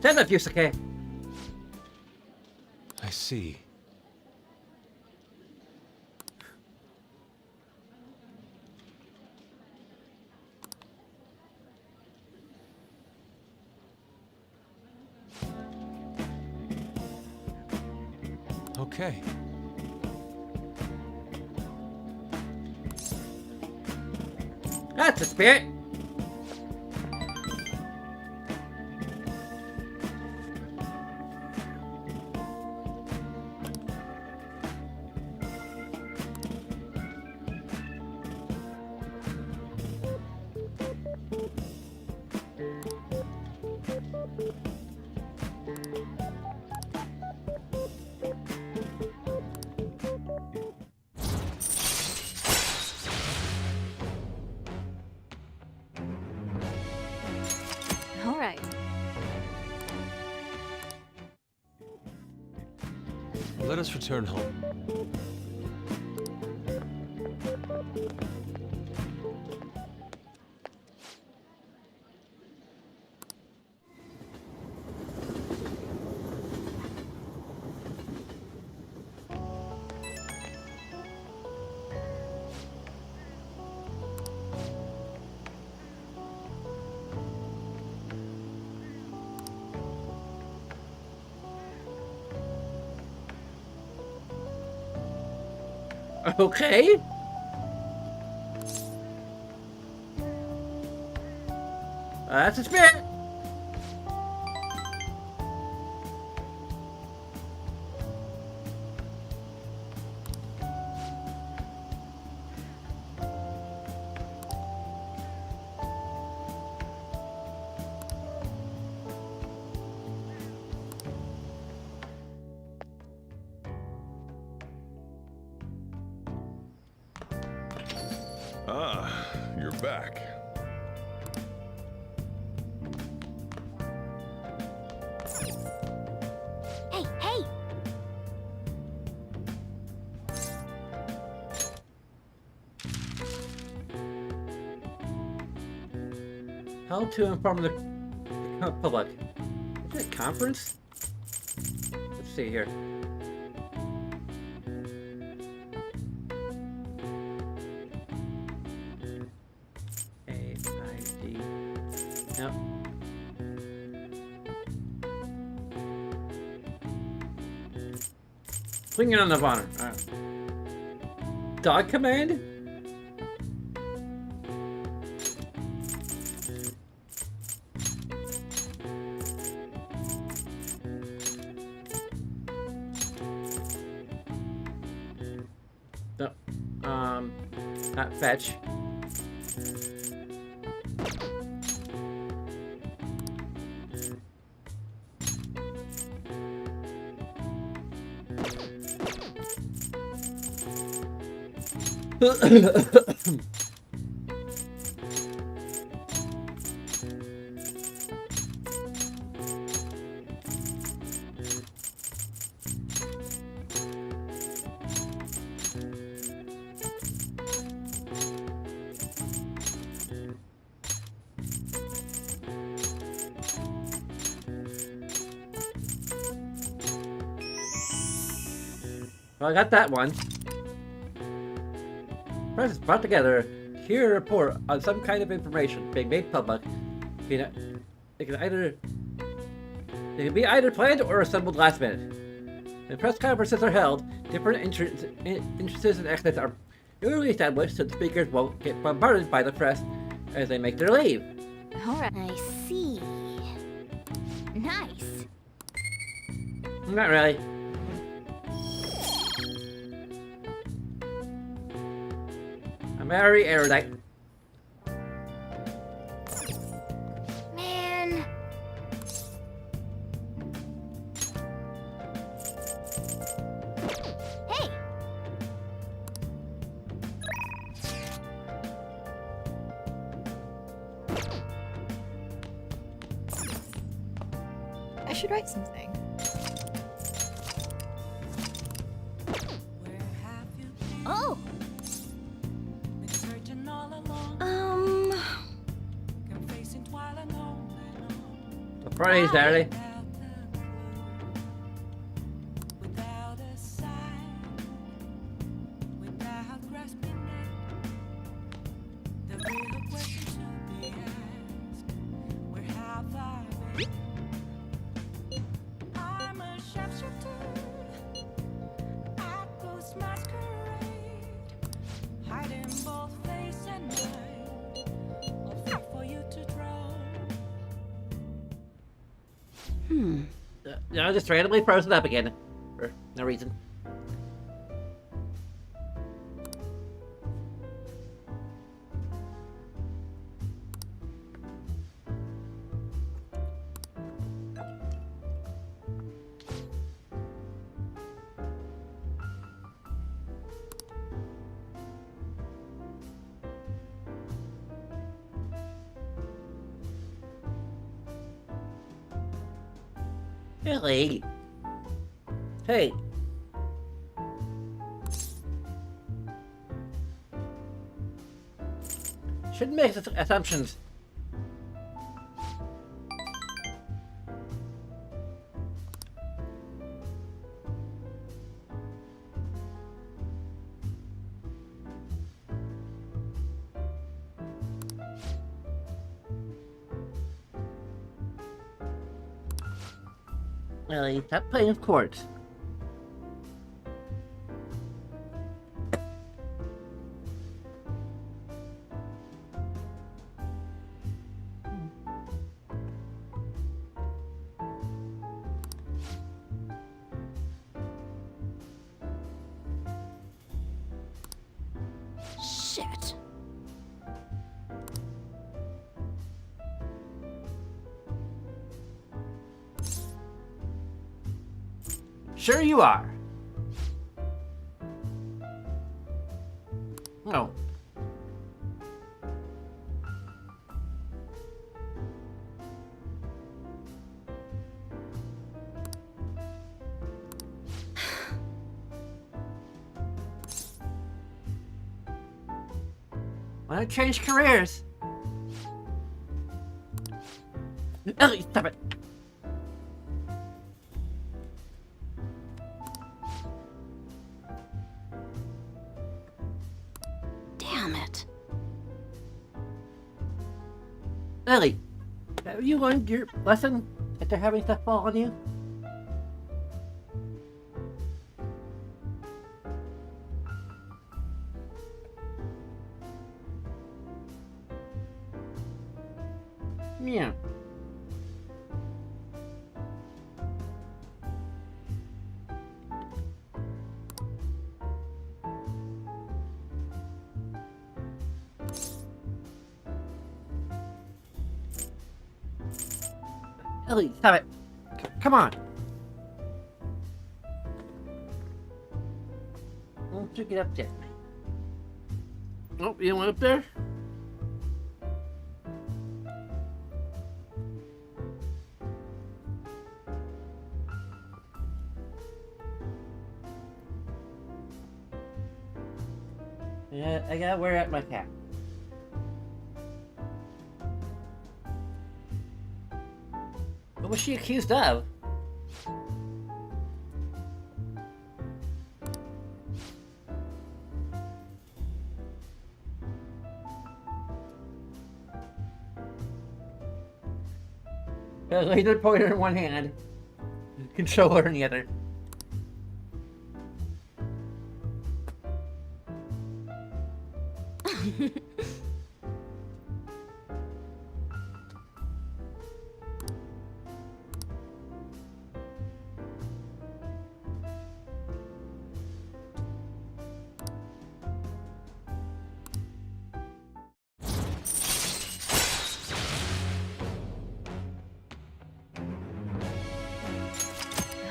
Stand up, Yusuke. I see. Okay. That's the spirit. All right. Let us return home. Okay. That's a spirit. Ah, you're back. Hey, hey! How to inform the public. Is it a conference? Let's see here. A-I-D. Yep. Clinging on the honor. Dog command? No. Not fetch. Well, I got that one. press is brought together to hear a report on some kind of information being made public. It can be either planned or assembled last minute. When press conferences are held, different interests and exits are newly established so the speakers won't get bombarded by the press as they make their leave. Alright. I see. Nice. Not really. I'm very erudite. Man. Hey. I should write something. Oh. Surprise, Daddy. I just randomly froze it up again. For no reason. Really? Hey. Shouldn't make assumptions. Really? Stop playing with chords. Shit. Sure you are. No. Why not change careers? Ellie, stop it. Damn it. Ellie, have you learned your lesson after having stuff fall on you? Yeah. Ellie, stop it. Come on. Why don't you get up there? Oh, you went up there? Yeah, I gotta wear out my cap. What was she accused of? The laser pointer in one hand, controller in the other.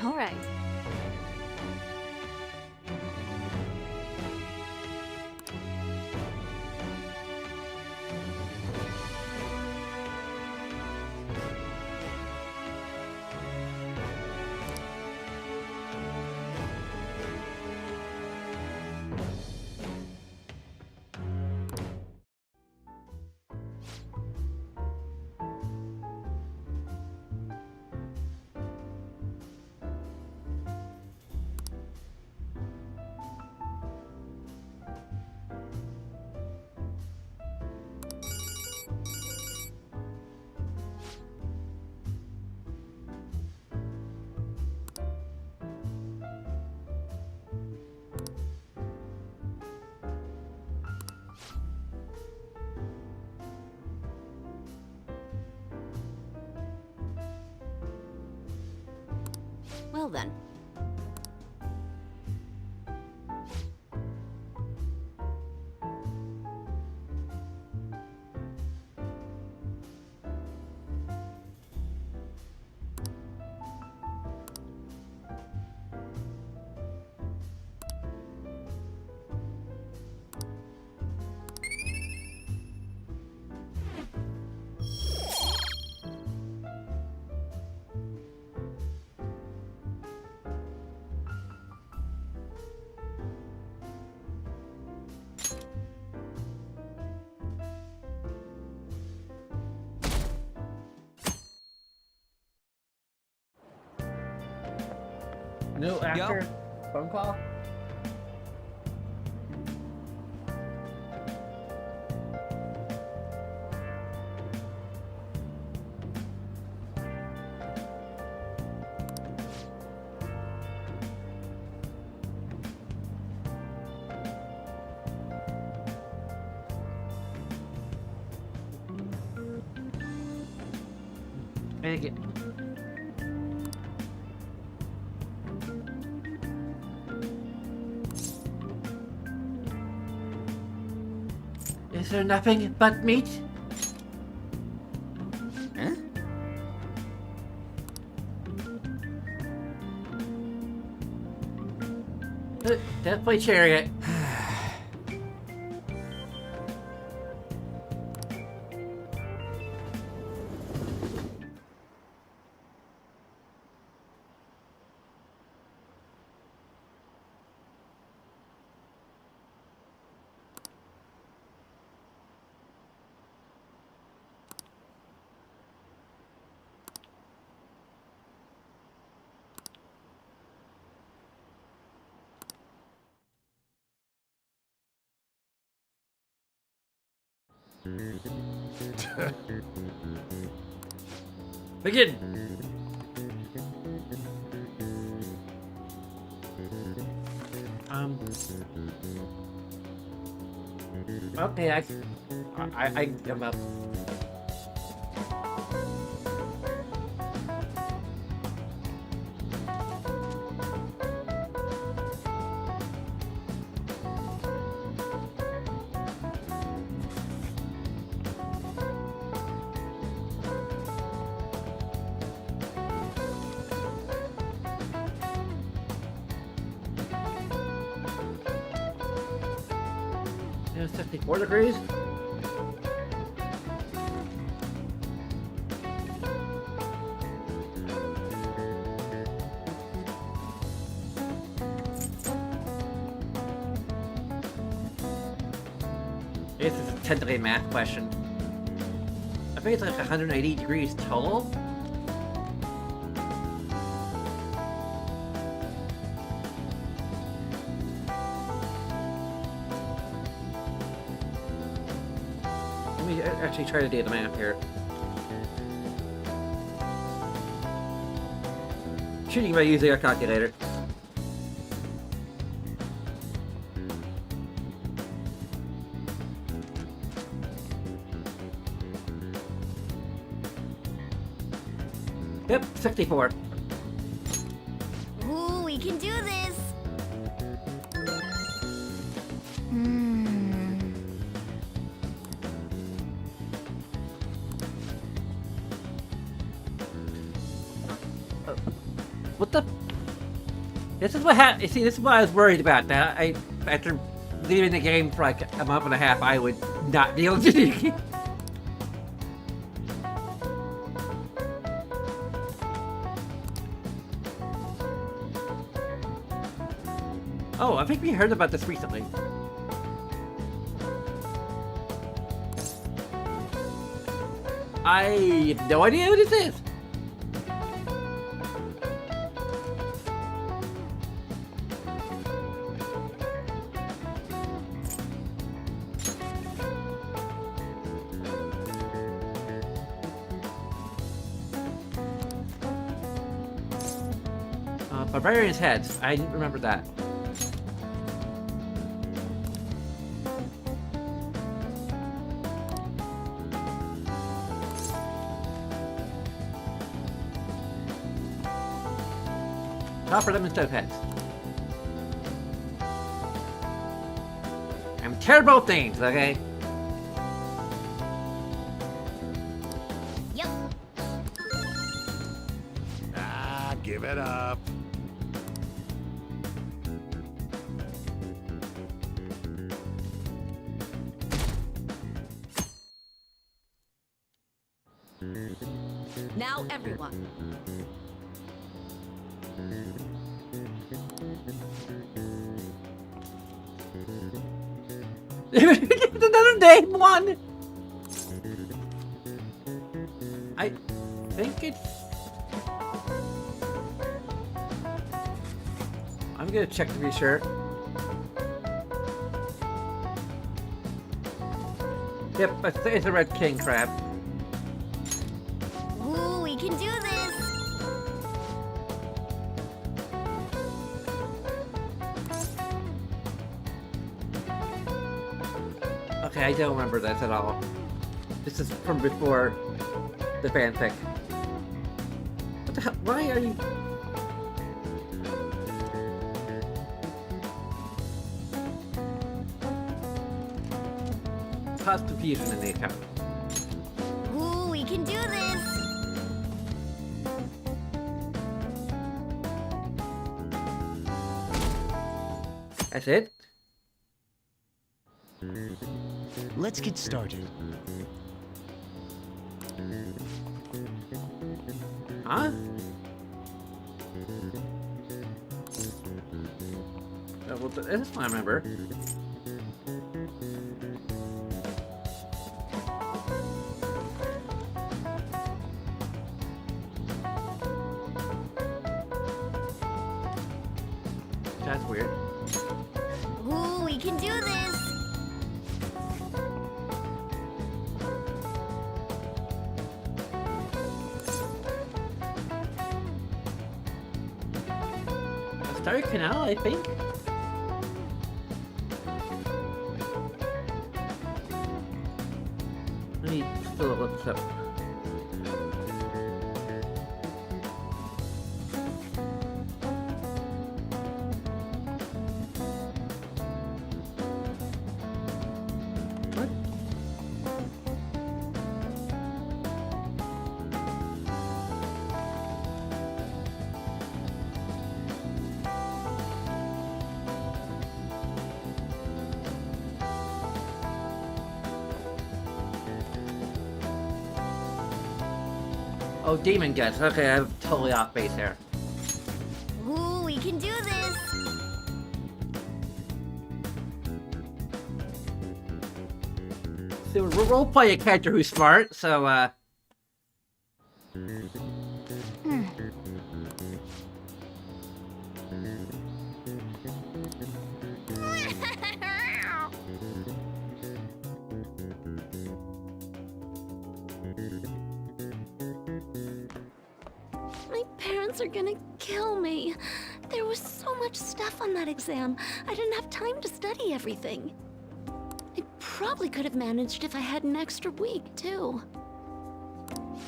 All right. Well then. No after phone call? I think it. Is there nothing but meat? Huh? Definitely chariot. Begin. Okay, I give up. It's 54 degrees. This is a technically a math question. I think it's like 180 degrees total. Let me actually try to do the math here. Shooting by using a calculator. Yep, 64. Ooh, we can do this! What the? This is what happened. See, this is what I was worried about. That after leaving the game for like a month and a half, I would not be able to do it. Oh, I think we heard about this recently. I have no idea who this is. Barbarian's heads. I didn't remember that. Offer them instead of heads. I'm terrible at things, okay? Yep. Ah, give it up. Now, everyone. Another name one. I think it's. I'm gonna check to be sure. Yep, it's a red king crab. Ooh, we can do this! Okay, I don't remember this at all. This is from before the fanfic. What the hell? Why are you... Cause confusion in the account. Ooh, we can do this! That's it? Let's get started. Huh? Well, this is what I remember. That's weird. Ooh, we can do this! Starry Canal, I think. Let me still look this up. What? Oh, Demon Guts. Okay, I'm totally off base here. Ooh, we can do this! So we're role-play a character who's smart, so, My parents are gonna kill me. There was so much stuff on that exam. I didn't have time to study everything. I probably could have managed if I had an extra week, too.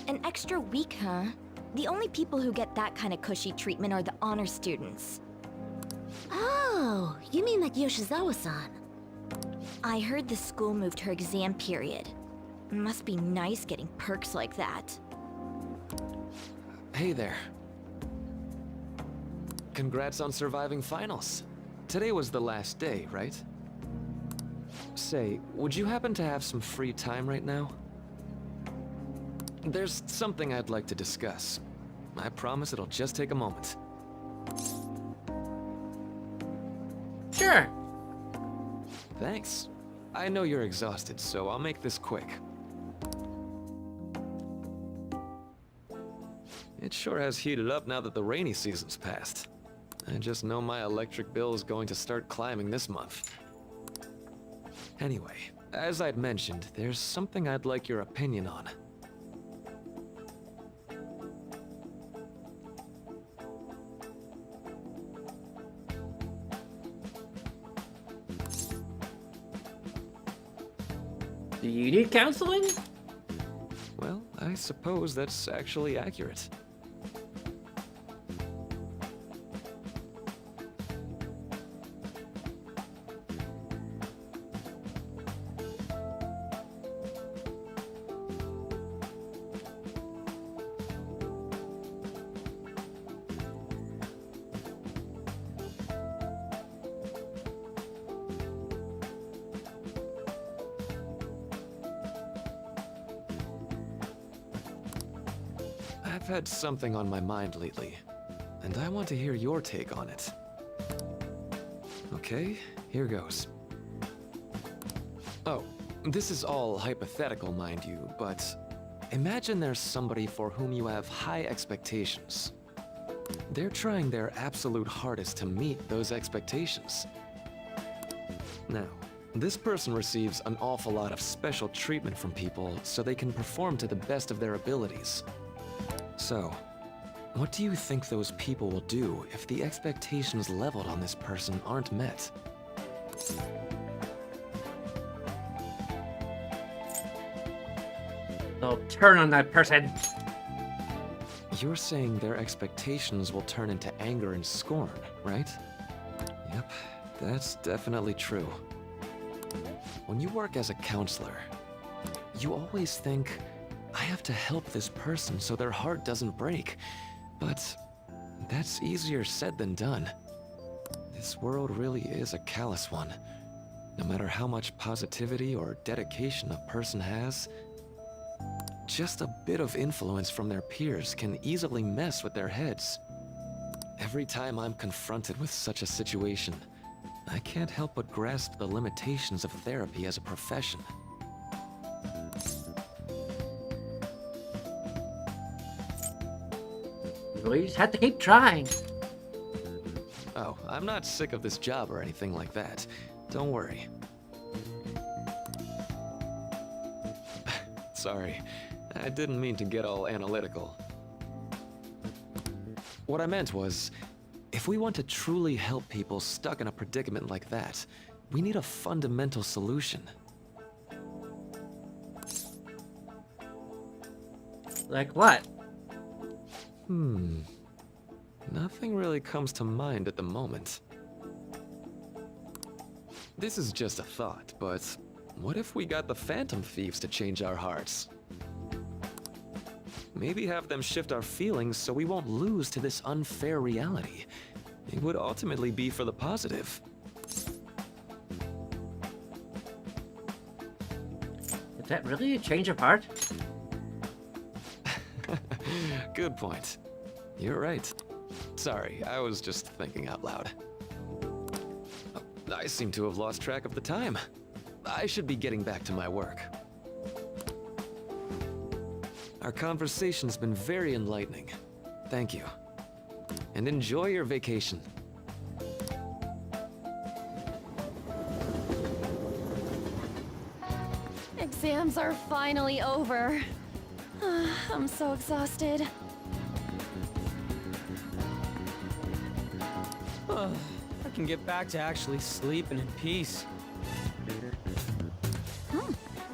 An extra week, huh? The only people who get that kind of cushy treatment are the honor students. Oh, you mean like Yoshizawa-san? I heard the school moved her exam period. Must be nice getting perks like that. Hey there. Congrats on surviving finals. Today was the last day, right? Say, would you happen to have some free time right now? There's something I'd like to discuss. I promise it'll just take a moment. Sure. Thanks. I know you're exhausted, so I'll make this quick. It sure has heated up now that the rainy season's passed. I just know my electric bill is going to start climbing this month. Anyway, as I'd mentioned, there's something I'd like your opinion on. Do you need counseling? Well, I suppose that's actually accurate. I've had something on my mind lately, and I want to hear your take on it. Okay, here goes. Oh, this is all hypothetical, mind you, but imagine there's somebody for whom you have high expectations. They're trying their absolute hardest to meet those expectations. Now, this person receives an awful lot of special treatment from people so they can perform to the best of their abilities. So, what do you think those people will do if the expectations leveled on this person aren't met? They'll turn on that person. You're saying their expectations will turn into anger and scorn, right? Yep, that's definitely true. When you work as a counselor, you always think, I have to help this person so their heart doesn't break. But that's easier said than done. This world really is a callous one. No matter how much positivity or dedication a person has, just a bit of influence from their peers can easily mess with their heads. Every time I'm confronted with such a situation, I can't help but grasp the limitations of therapy as a profession. We just have to keep trying. Oh, I'm not sick of this job or anything like that. Don't worry. Sorry, I didn't mean to get all analytical. What I meant was, if we want to truly help people stuck in a predicament like that, we need a fundamental solution. Like what? Nothing really comes to mind at the moment. This is just a thought, but what if we got the Phantom Thieves to change our hearts? Maybe have them shift our feelings so we won't lose to this unfair reality. It would ultimately be for the positive. Is that really a change of heart? Good point. You're right. Sorry, I was just thinking out loud. I seem to have lost track of the time. I should be getting back to my work. Our conversation's been very enlightening. Thank you. And enjoy your vacation. Exams are finally over. I'm so exhausted. I can get back to actually sleeping in peace.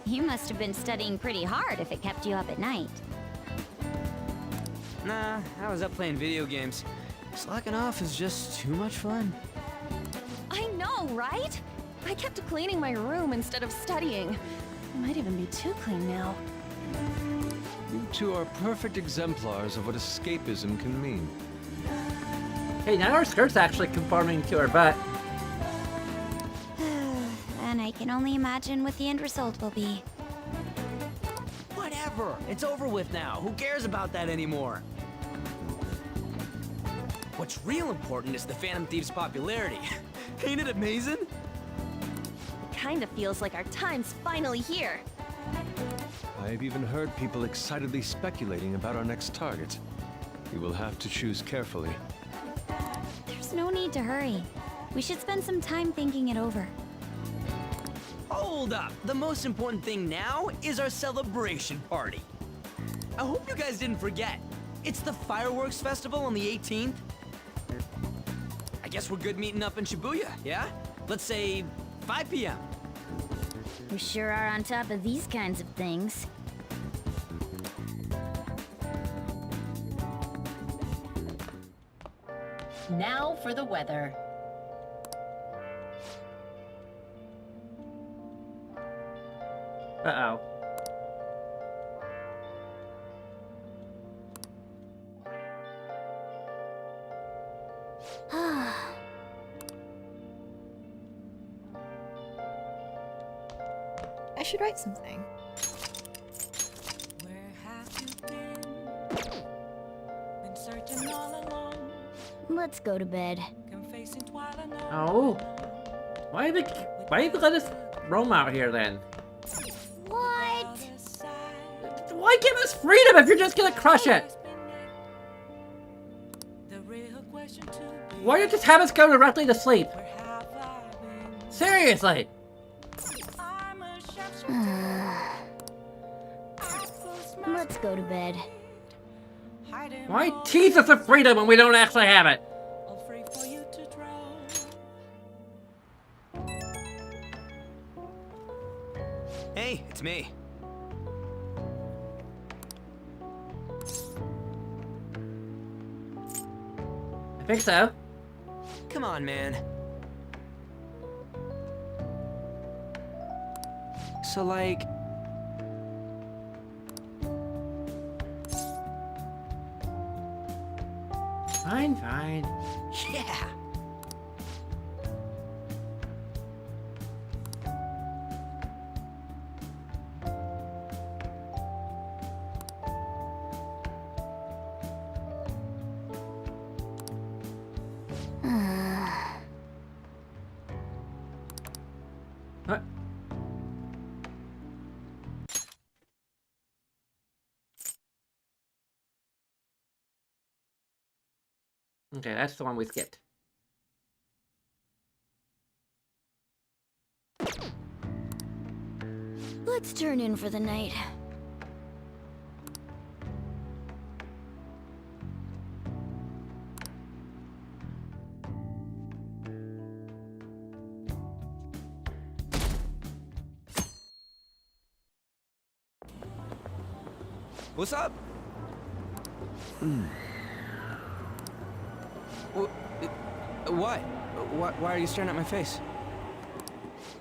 You must have been studying pretty hard if it kept you up at night. Nah, I was up playing video games. Slacking off is just too much fun. I know, right? I kept cleaning my room instead of studying. It might even be too clean now. You two are perfect exemplars of what escapism can mean. Hey, now our skirt's actually conforming to our butt. And I can only imagine what the end result will be. Whatever! It's over with now. Who cares about that anymore? What's real important is the Phantom Thieves' popularity. Ain't it amazing? It kinda feels like our time's finally here. I've even heard people excitedly speculating about our next target. We will have to choose carefully. There's no need to hurry. We should spend some time thinking it over. Hold up! The most important thing now is our celebration party. I hope you guys didn't forget. It's the fireworks festival on the 18th. I guess we're good meeting up in Shibuya, yeah? Let's say 5 p.m. We sure are on top of these kinds of things. Now for the weather. Uh-oh. I should write something. Where have you been? Been searching all along, Let's go to bed. confessing while alone. Oh. Why did they let us roam out here then? What? Why give us freedom if you're just gonna crush it? Why don't you just have us go directly to sleep? Seriously! Let's go to bed. Why tease us of freedom when we don't actually have it? Hey, it's me. I think so. Come on, man. So, like... Fine, fine. Yeah! What? Okay, that's the one we skipped. Let's turn in for the night. What's up? What? Why are you staring at my face?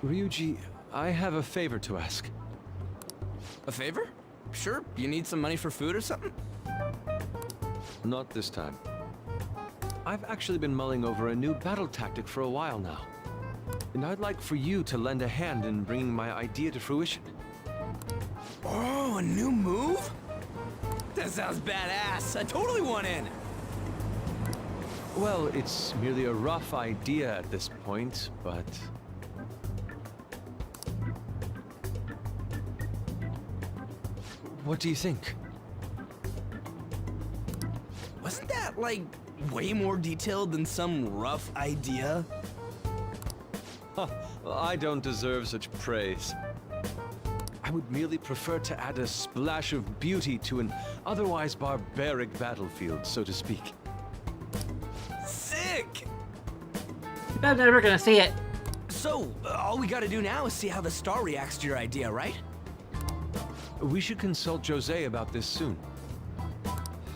Ryuji, I have a favor to ask. A favor? Sure. You need some money for food or something? Not this time. I've actually been mulling over a new battle tactic for a while now. And I'd like for you to lend a hand in bringing my idea to fruition. Oh, a new move? That sounds badass. I totally want in. Well, it's merely a rough idea at this point, but... What do you think? Wasn't that, like, way more detailed than some rough idea? Huh, well, I don't deserve such praise. I would merely prefer to add a splash of beauty to an otherwise barbaric battlefield, so to speak. Sick! I'm never gonna see it. So, all we gotta do now is see how the star reacts to your idea, right? We should consult Jose about this soon.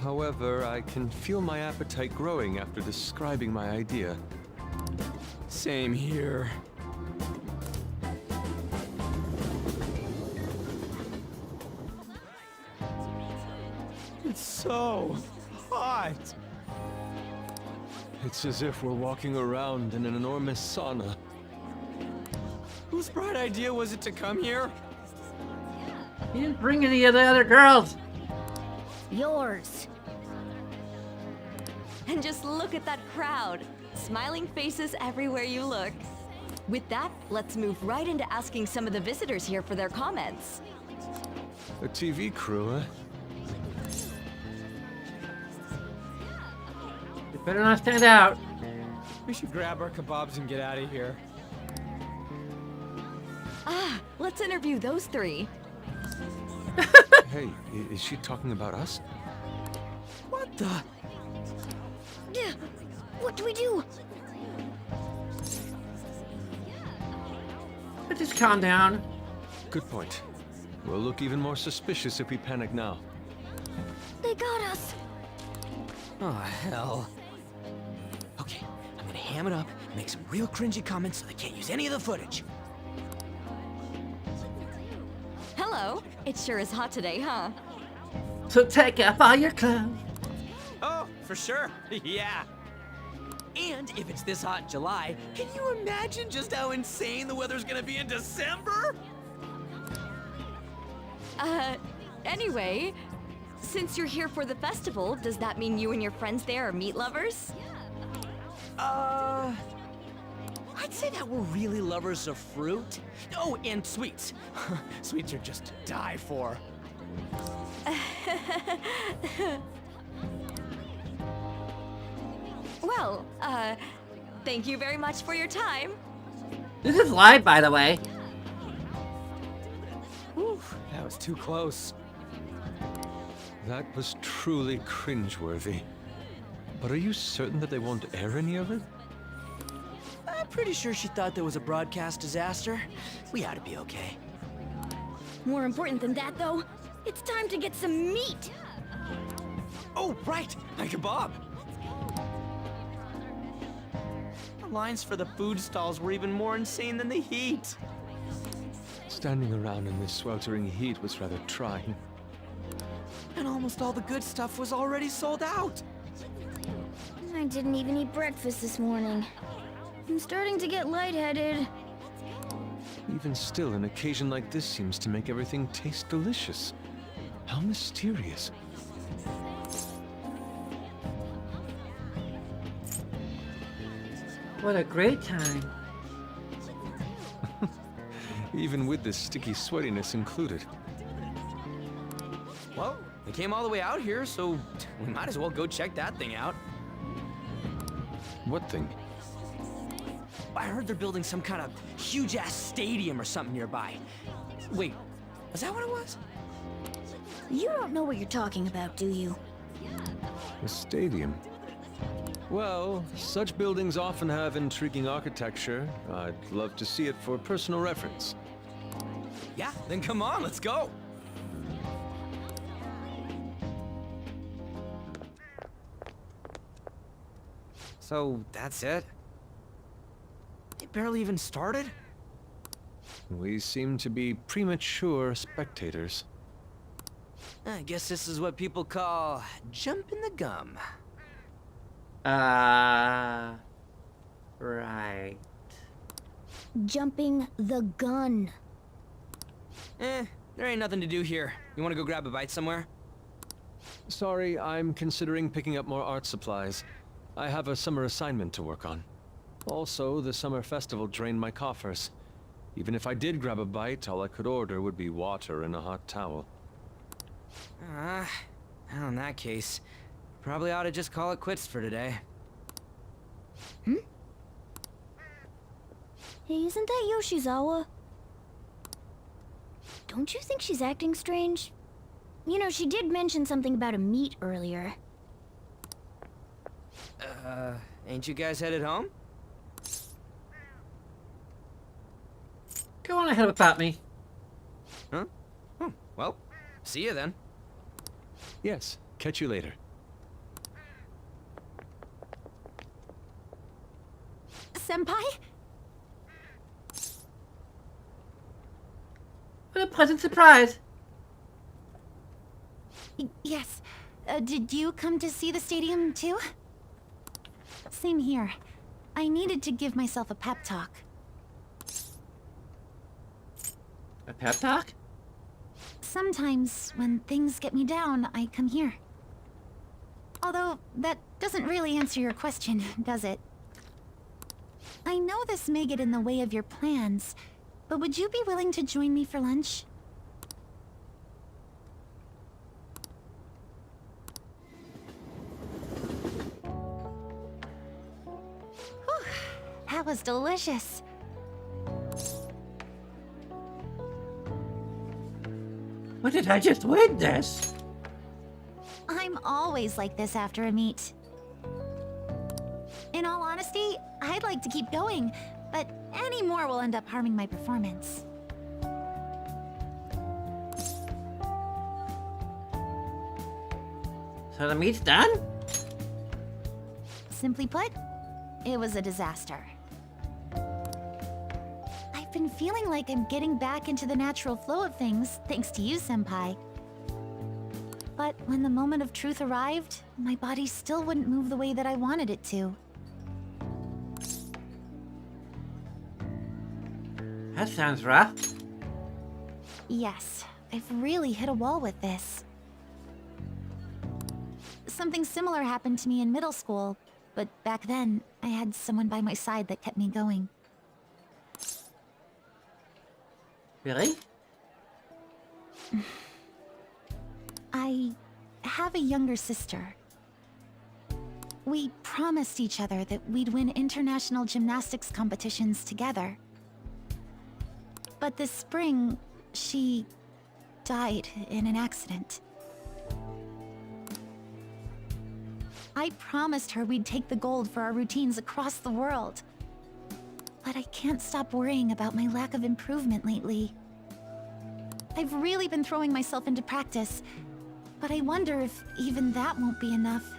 However, I can feel my appetite growing after describing my idea. Same here. It's so hot. It's as if we're walking around in an enormous sauna. Whose bright idea was it to come here? You didn't bring any of the other girls. Yours. And just look at that crowd. Smiling faces everywhere you look. With that, let's move right into asking some of the visitors here for their comments. A TV crew, eh? You better not stand out. We should grab our kebabs and get out of here. Ah, let's interview those three. Hey, is she talking about us? What the? Yeah. What do we do? But just calm down. Good point. We'll look even more suspicious if we panic now. They got us. Oh, hell. Okay, I'm gonna ham it up and make some real cringy comments so they can't use any of the footage. Hello. It sure is hot today, huh? So take off all your clothes. Oh, for sure. Yeah. And if it's this hot in July, can you imagine just how insane the weather's gonna be in December? Anyway, since you're here for the festival, does that mean you and your friends there are meat lovers? I'd say that we're really lovers of fruit. Oh, and sweets. Sweets are just to die for. Well, thank you very much for your time. This is live, by the way. Whew, that was too close. That was truly cringeworthy. But are you certain that they won't air any of it? I'm pretty sure she thought there was a broadcast disaster. We ought to be okay. More important than that, though, it's time to get some meat. Oh, right, my kebab. The lines for the food stalls were even more insane than the heat. Standing around in this sweltering heat was rather trying. And almost all the good stuff was already sold out. I didn't even eat breakfast this morning. I'm starting to get lightheaded. Even still, an occasion like this seems to make everything taste delicious. How mysterious. What a great time. Even with the sticky sweatiness included. Well, we came all the way out here, so we might as well go check that thing out. What thing? I heard they're building some kind of huge-ass stadium or something nearby. Wait, was that what it was? You don't know what you're talking about, do you? A stadium? Well, such buildings often have intriguing architecture. I'd love to see it for personal reference. Yeah, then come on, let's go. So, that's it? It barely even started? We seem to be premature spectators. I guess this is what people call jumping the gum. Right. Jumping the gun. There ain't nothing to do here. You wanna go grab a bite somewhere? Sorry, I'm considering picking up more art supplies. I have a summer assignment to work on. Also, the summer festival drained my coffers. Even if I did grab a bite, all I could order would be water and a hot towel. Well, in that case, probably ought to just call it quits for today. Hey, isn't that Yoshizawa? Don't you think she's acting strange? You know, she did mention something about a meat earlier. Ain't you guys headed home? gonna head without me. Huh? Well, see you then. Yes, catch you later. Senpai? What a pleasant surprise. Yes. Did you come to see the stadium too? Same here. I needed to give myself a pep talk. A pep talk? Sometimes, when things get me down, I come here. Although, that doesn't really answer your question, does it? I know this may get in the way of your plans, but would you be willing to join me for lunch? Whew, that was delicious. What did I just witness? I'm always like this after a meet. In all honesty, I'd like to keep going, but any more will end up harming my performance. So the meet's done? Simply put, it was a disaster. I've been feeling like I'm getting back into the natural flow of things, thanks to you, Senpai. But when the moment of truth arrived, my body still wouldn't move the way that I wanted it to. That sounds rough. Yes, I've really hit a wall with this. Something similar happened to me in middle school, but back then, I had someone by my side that kept me going. Really? I have a younger sister. We promised each other that we'd win international gymnastics competitions together. But this spring, she died in an accident. I promised her we'd take the gold for our routines across the world. But I can't stop worrying about my lack of improvement lately. I've really been throwing myself into practice, but I wonder if even that won't be enough.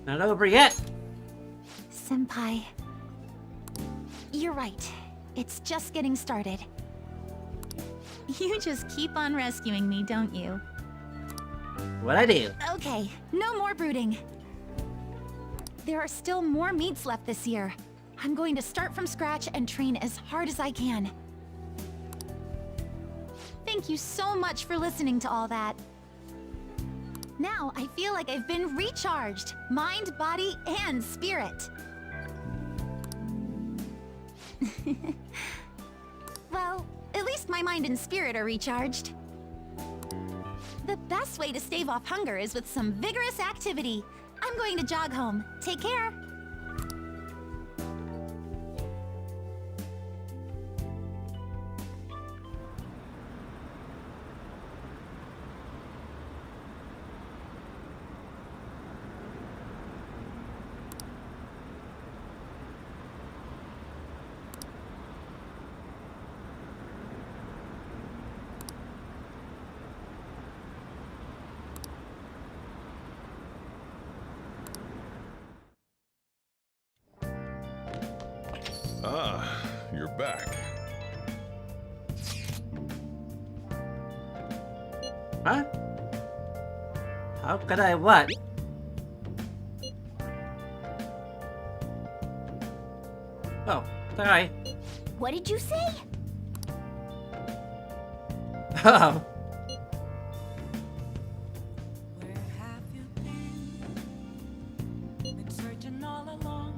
Not over yet. Senpai. You're right. It's just getting started. You just keep on rescuing me, don't you? What I do? Okay, no more brooding. There are still more meets left this year. I'm going to start from scratch and train as hard as I can. Thank you so much for listening to all that. Now I feel like I've been recharged, mind, body, and spirit. Well, at least my mind and spirit are recharged. The best way to stave off hunger is with some vigorous activity. I'm going to jog home. Take care. Ah, you're back. Huh? How could I what? Oh, sorry. What did you say? Oh. Been searching all along,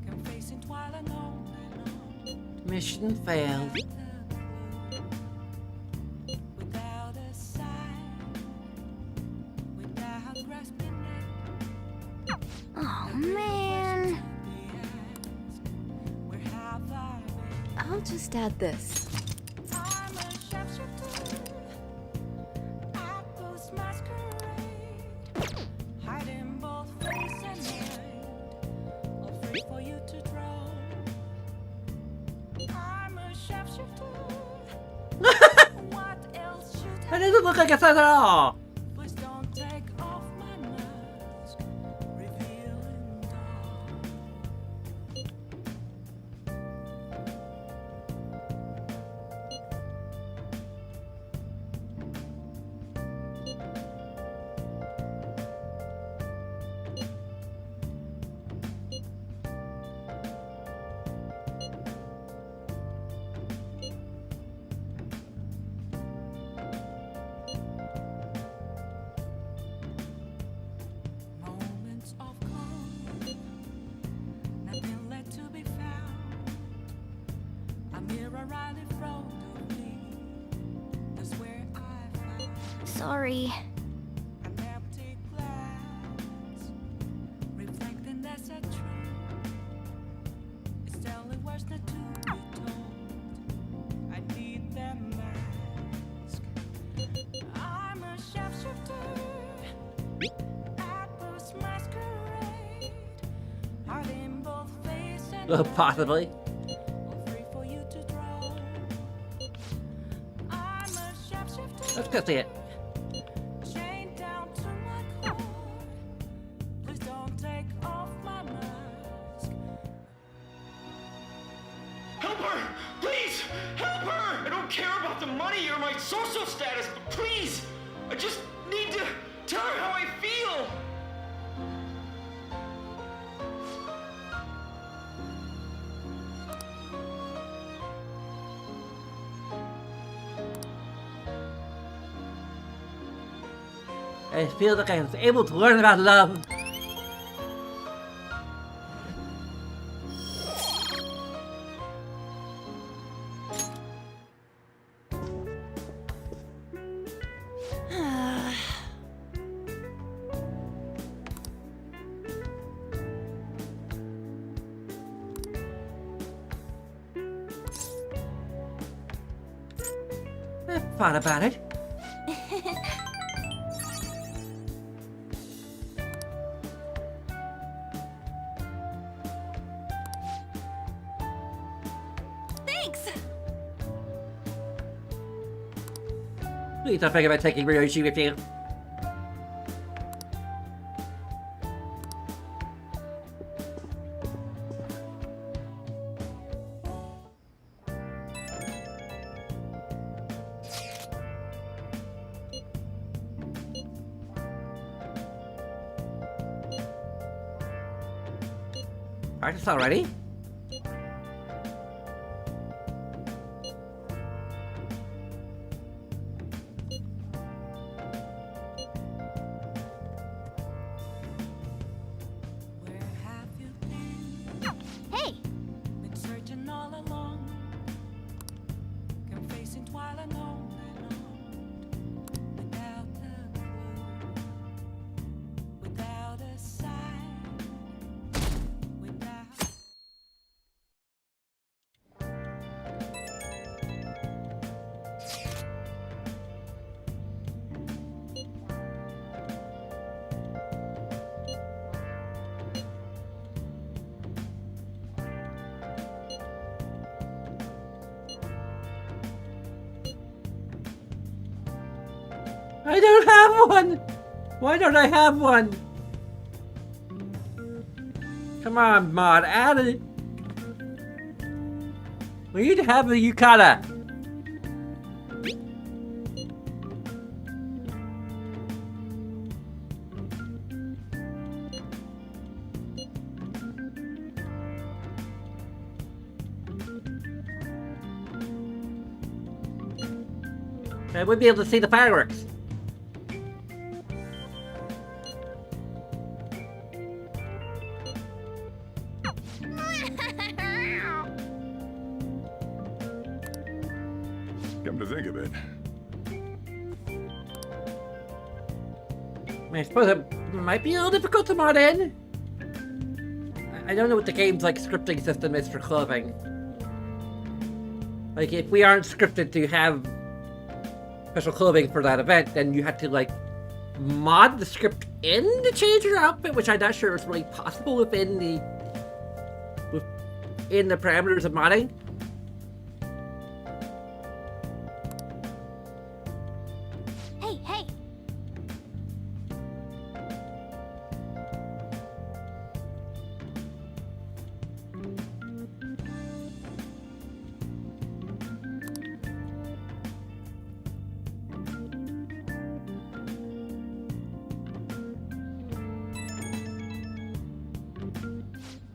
confessing while alone and on. Mission failed. Without a sign, without grasping it. Oh man. Where have I been? I'll just add this. I'm a sharpshooter. I post masquerade, hiding both face and mind. That doesn't look like it says at all. Please don't take off my mask, revealing moments of calm, nothing left to be found. A mirror right in front of me, that's where I found Sorry. an empty glass, reflecting that's a truth. It's telling words not to be told. I need that mask. I'm a shapeshifter at this masquerade, hiding both face and Possibly. free for you to draw. I'm a shapeshifter. Let's go see it. Chained down to my core. Please don't take off my mask. Help her! Please! Help her! I don't care about the money or my social status, but please! I just need to tell her how I feel! I feel like I was able to learn about love. I thought about it. Thanks! Please don't think about taking Ryoshi with you. Practice already? Where have you been? Hey! Been searching all along. Confessing twilight on and on. Without a clue. Without a sign. Without. I don't have one! Why don't I have one? Come on, Mod, add it! We need to have a yukata! I would be able to see the fireworks. Come to think of it, I suppose it might be a little difficult to mod in. I don't know what the game's like scripting system is for clothing. Like if we aren't scripted to have special clothing for that event, then you have to like mod the script in to change your outfit, which I'm not sure is really possible within the parameters of modding.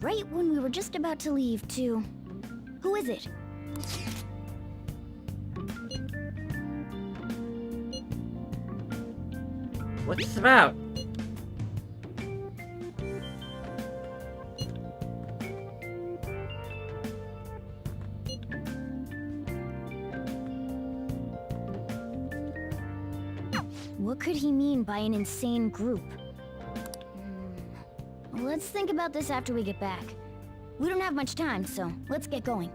Right when we were just about to leave, too. Who is it? What's this about? What could he mean by an insane group? Let's think about this after we get back. We don't have much time, so let's get going.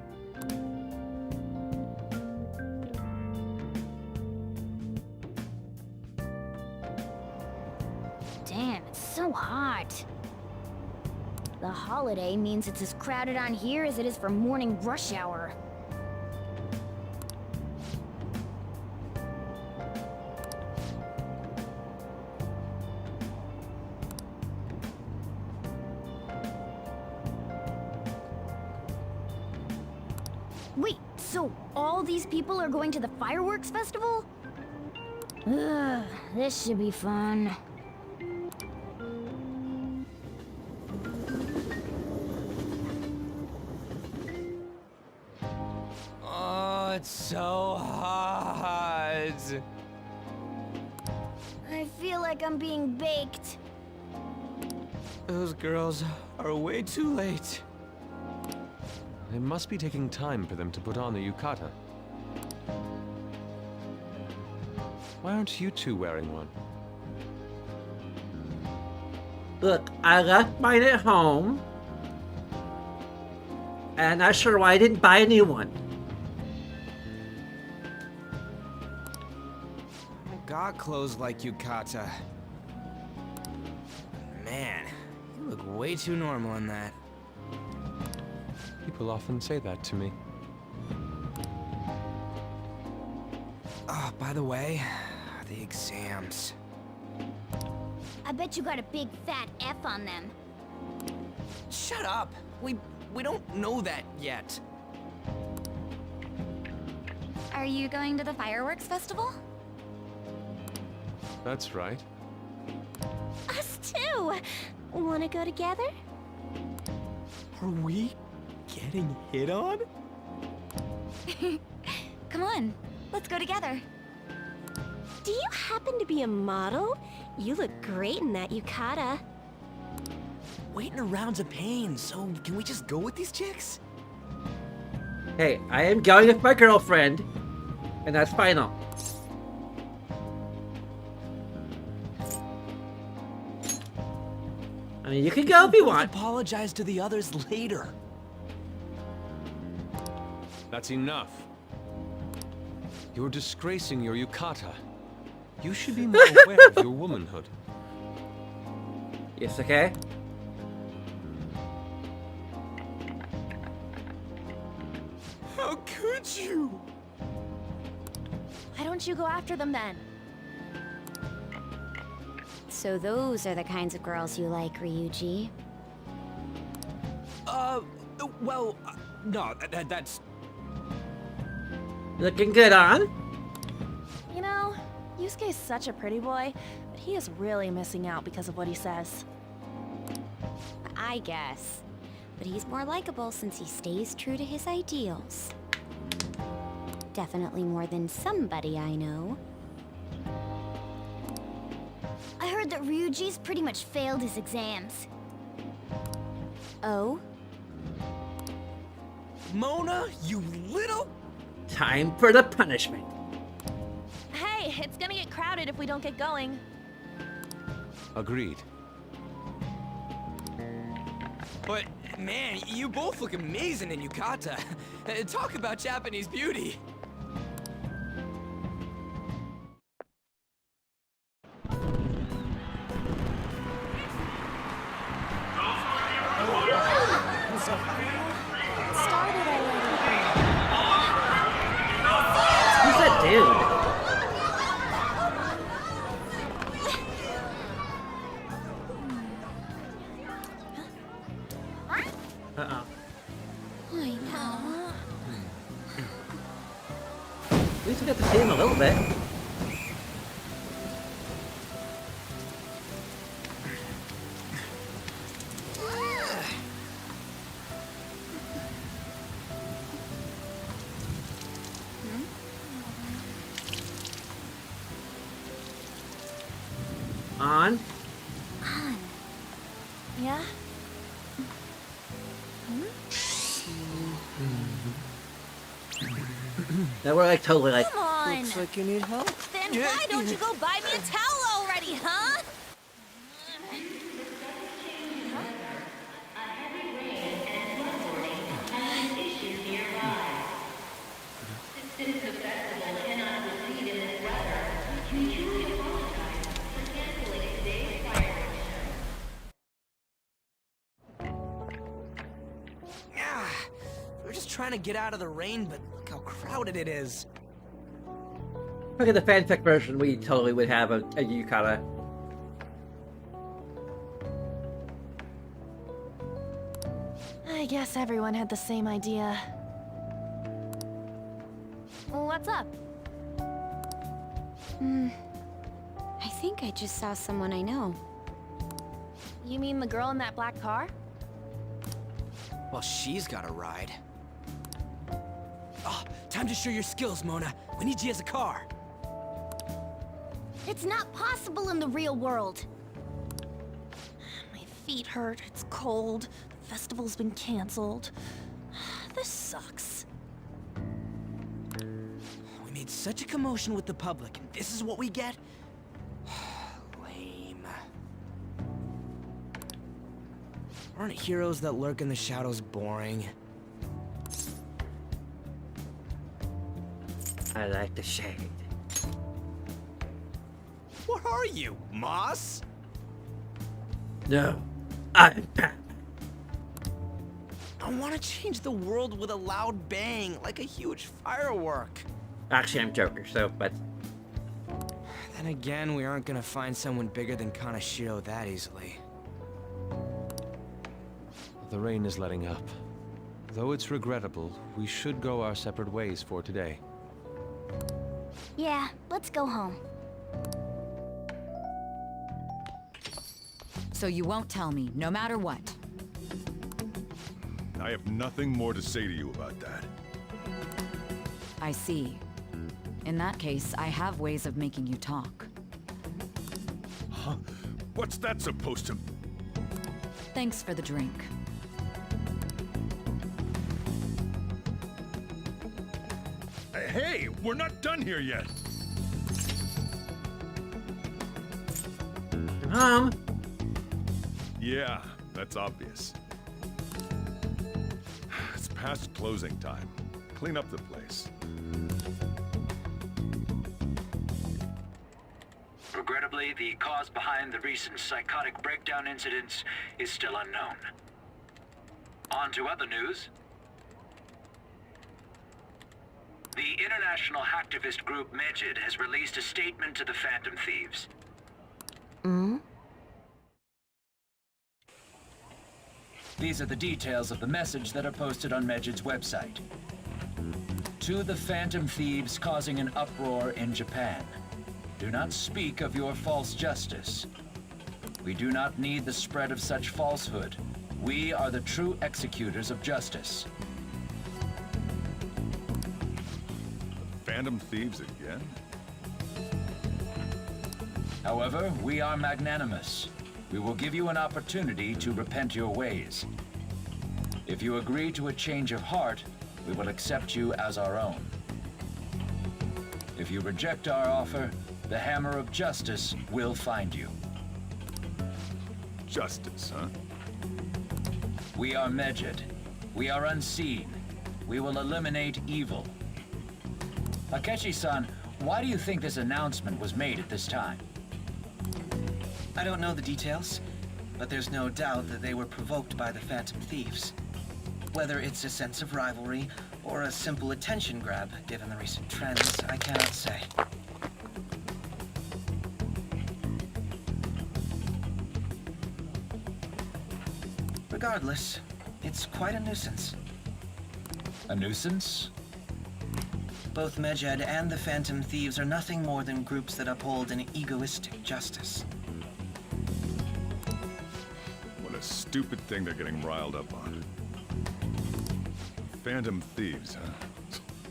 Damn, it's so hot. The holiday means it's as crowded on here as it is for morning rush hour. Wait, so all these people are going to the fireworks festival? Ugh, this should be fun. Oh, it's so hot. I feel like I'm being baked. Those girls are way too late. It must be taking time for them to put on the yukata. Why aren't you two wearing one? Look, I left mine at home. And I'm not sure why I didn't buy a new one. I got clothes like yukata. Man, you look way too normal in that. People often say that to me. Oh, by the way, the exams. I bet you got a big fat F on them. Shut up! We don't know that yet. Are you going to the fireworks festival? That's right. Us too! Wanna go together? Are we getting hit on? Come on, let's go together. Do you happen to be a model? You look great in that yukata. Waiting around's a pain, so can we just go with these chicks? Hey, I am going with my girlfriend. And that's final. I mean, you can go if you want. Apologize to the others later. That's enough. You're disgracing your yukata. You should be more aware of your womanhood. Yes, okay. How could you? Why don't you go after them then? So those are the kinds of girls you like, Ryuji. Well, no, that's... Looking good on. You know, Yusuke's such a pretty boy, but he is really missing out because of what he says. I guess. But he's more likable since he stays true to his ideals. Definitely more than somebody I know. I heard that Ryuji's pretty much failed his exams. Oh? Mona, you little... Time for the punishment. Hey, it's gonna get crowded if we don't get going. Agreed. But, man, you both look amazing in yukata. Talk about Japanese beauty. Who's that dude? Uh-oh. On. Yeah? Now we're like totally like. Come on! Looks like you need help. Then why don't you go buy me a towel already, huh? We're just trying to get out of the rain, but look how crowded it is. Look at the fanfic version. We totally would have a yukata. I guess everyone had the same idea. What's up? I think I just saw someone I know. You mean the girl in that black car? Well, she's got a ride. Oh, time to show your skills, Mona. We need you as a car. It's not possible in the real world. My feet hurt, it's cold, the festival's been canceled. This sucks. We made such a commotion with the public, and this is what we get? Lame. Aren't heroes that lurk in the shadows boring? I like the shade. What are you, Moss? No, I'm Batman. I want to change the world with a loud bang, like a huge firework. Actually, I'm Joker, so, but... Then again, we aren't gonna find someone bigger than Kanashiro that easily. The rain is letting up. Though it's regrettable, we should go our separate ways for today. Yeah, let's go home. So you won't tell me, no matter what. I have nothing more to say to you about that. I see. In that case, I have ways of making you talk. Huh? What's that supposed to... Thanks for the drink. Hey, we're not done here yet. Yeah, that's obvious. It's past closing time. Clean up the place. Regrettably, the cause behind the recent psychotic breakdown incidents is still unknown. On to other news. The international hacktivist group Megid has released a statement to the Phantom Thieves. These are the details of the message that are posted on Megid's website. To the Phantom Thieves causing an uproar in Japan. Do not speak of your false justice. We do not need the spread of such falsehood. We are the true executors of justice. Phantom Thieves again? However, we are magnanimous. We will give you an opportunity to repent your ways. If you agree to a change of heart, we will accept you as our own. If you reject our offer, the hammer of justice will find you. Justice, huh? We are Megid. We are unseen. We will eliminate evil. Akechi-san, why do you think this announcement was made at this time? I don't know the details, but there's no doubt that they were provoked by the Phantom Thieves. Whether it's a sense of rivalry or a simple attention grab, given the recent trends, I cannot say. Regardless, it's quite a nuisance. A nuisance? Both Megid and the Phantom Thieves are nothing more than groups that uphold an egoistic justice. What a stupid thing they're getting riled up on. Phantom Thieves, huh?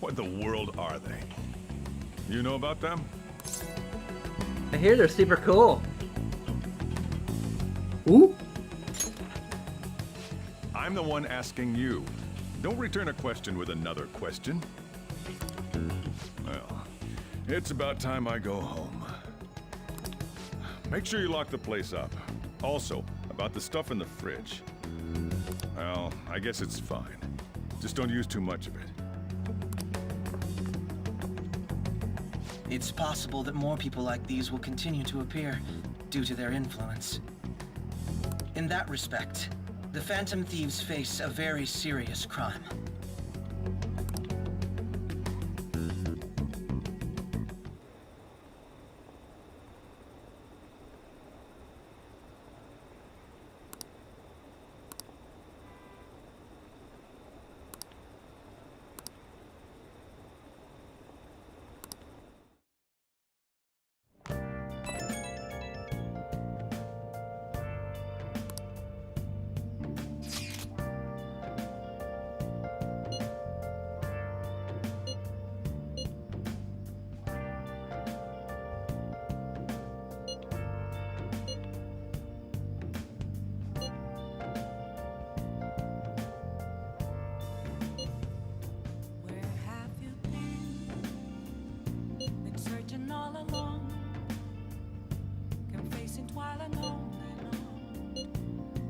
What in the world are they? You know about them? I hear they're super cool. Ooh. I'm the one asking you. Don't return a question with another question. Well, it's about time I go home. Make sure you lock the place up. Also, about the stuff in the fridge. Well, I guess it's fine. Just don't use too much of it. It's possible that more people like these will continue to appear due to their influence. In that respect, the Phantom Thieves face a very serious crime. Where have you been? Been searching all along, confessing while alone and on,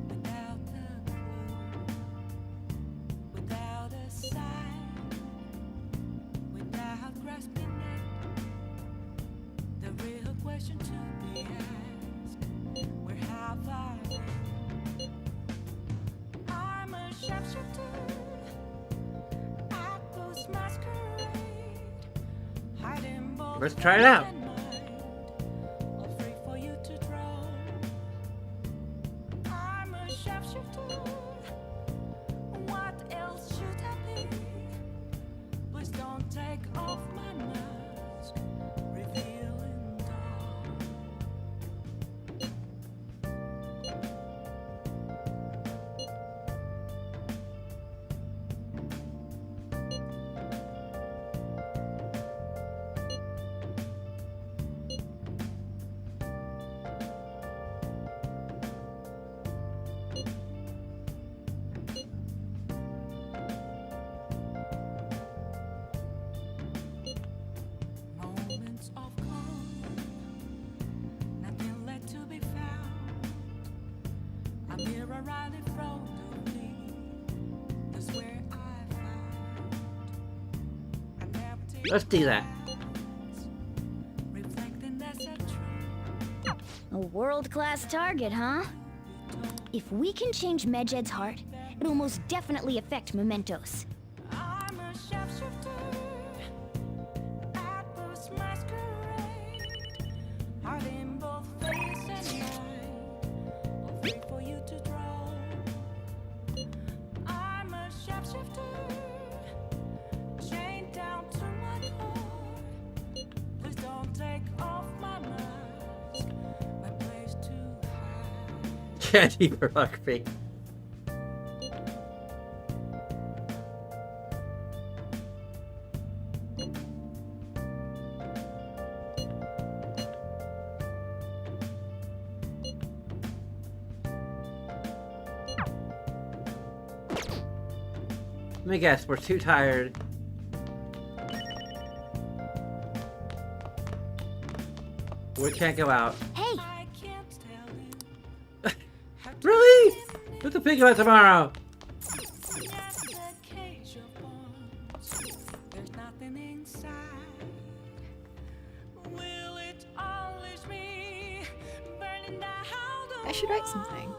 without a clue, without a sign, without grasping it. The real question to be asked: where have I been? I'm a sharpshooter. Let's try it out. What else should I be? Please don't take off my mask, revealing dawn. Moments of calm, nothing left to be found. A mirror right in front of me, that's where I found an empty Let's do that. reflecting that's a truth. A world-class target, huh? If we can change Medjed's heart, it'll most definitely affect Mementos. I'm a sharpshooter at this masquerade, heart in both face and mind, free for you to draw. I'm a sharpshooter, chained down to my core. Please don't take off my mask, my place to hide. Candy pornography. Let me guess, we're too tired. We can't go out. Hey! I can't tell you. Really? What to think about tomorrow? Just a cage of bones. There's nothing inside. Will it unleash me? Burning down the I should write something.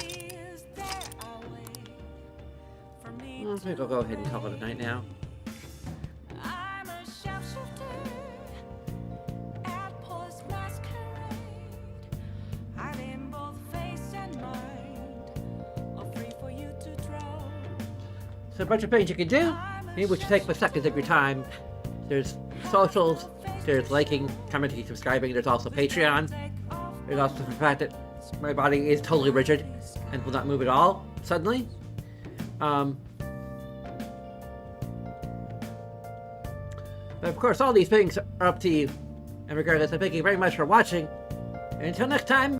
Is there a way for me I think I'll go ahead and call it a night now. I'm a sharpshooter at Paul's masquerade. Hiding both face and mind. All free for you to draw. So a bunch of things you can do. Maybe we should take 5 seconds of your time. There's socials, there's liking, commenting, subscribing, there's also Patreon. There's also the fact that my body is totally rigid and will not move at all, suddenly. But of course, all these things are up to you. And regardless, I thank you very much for watching. And until next time,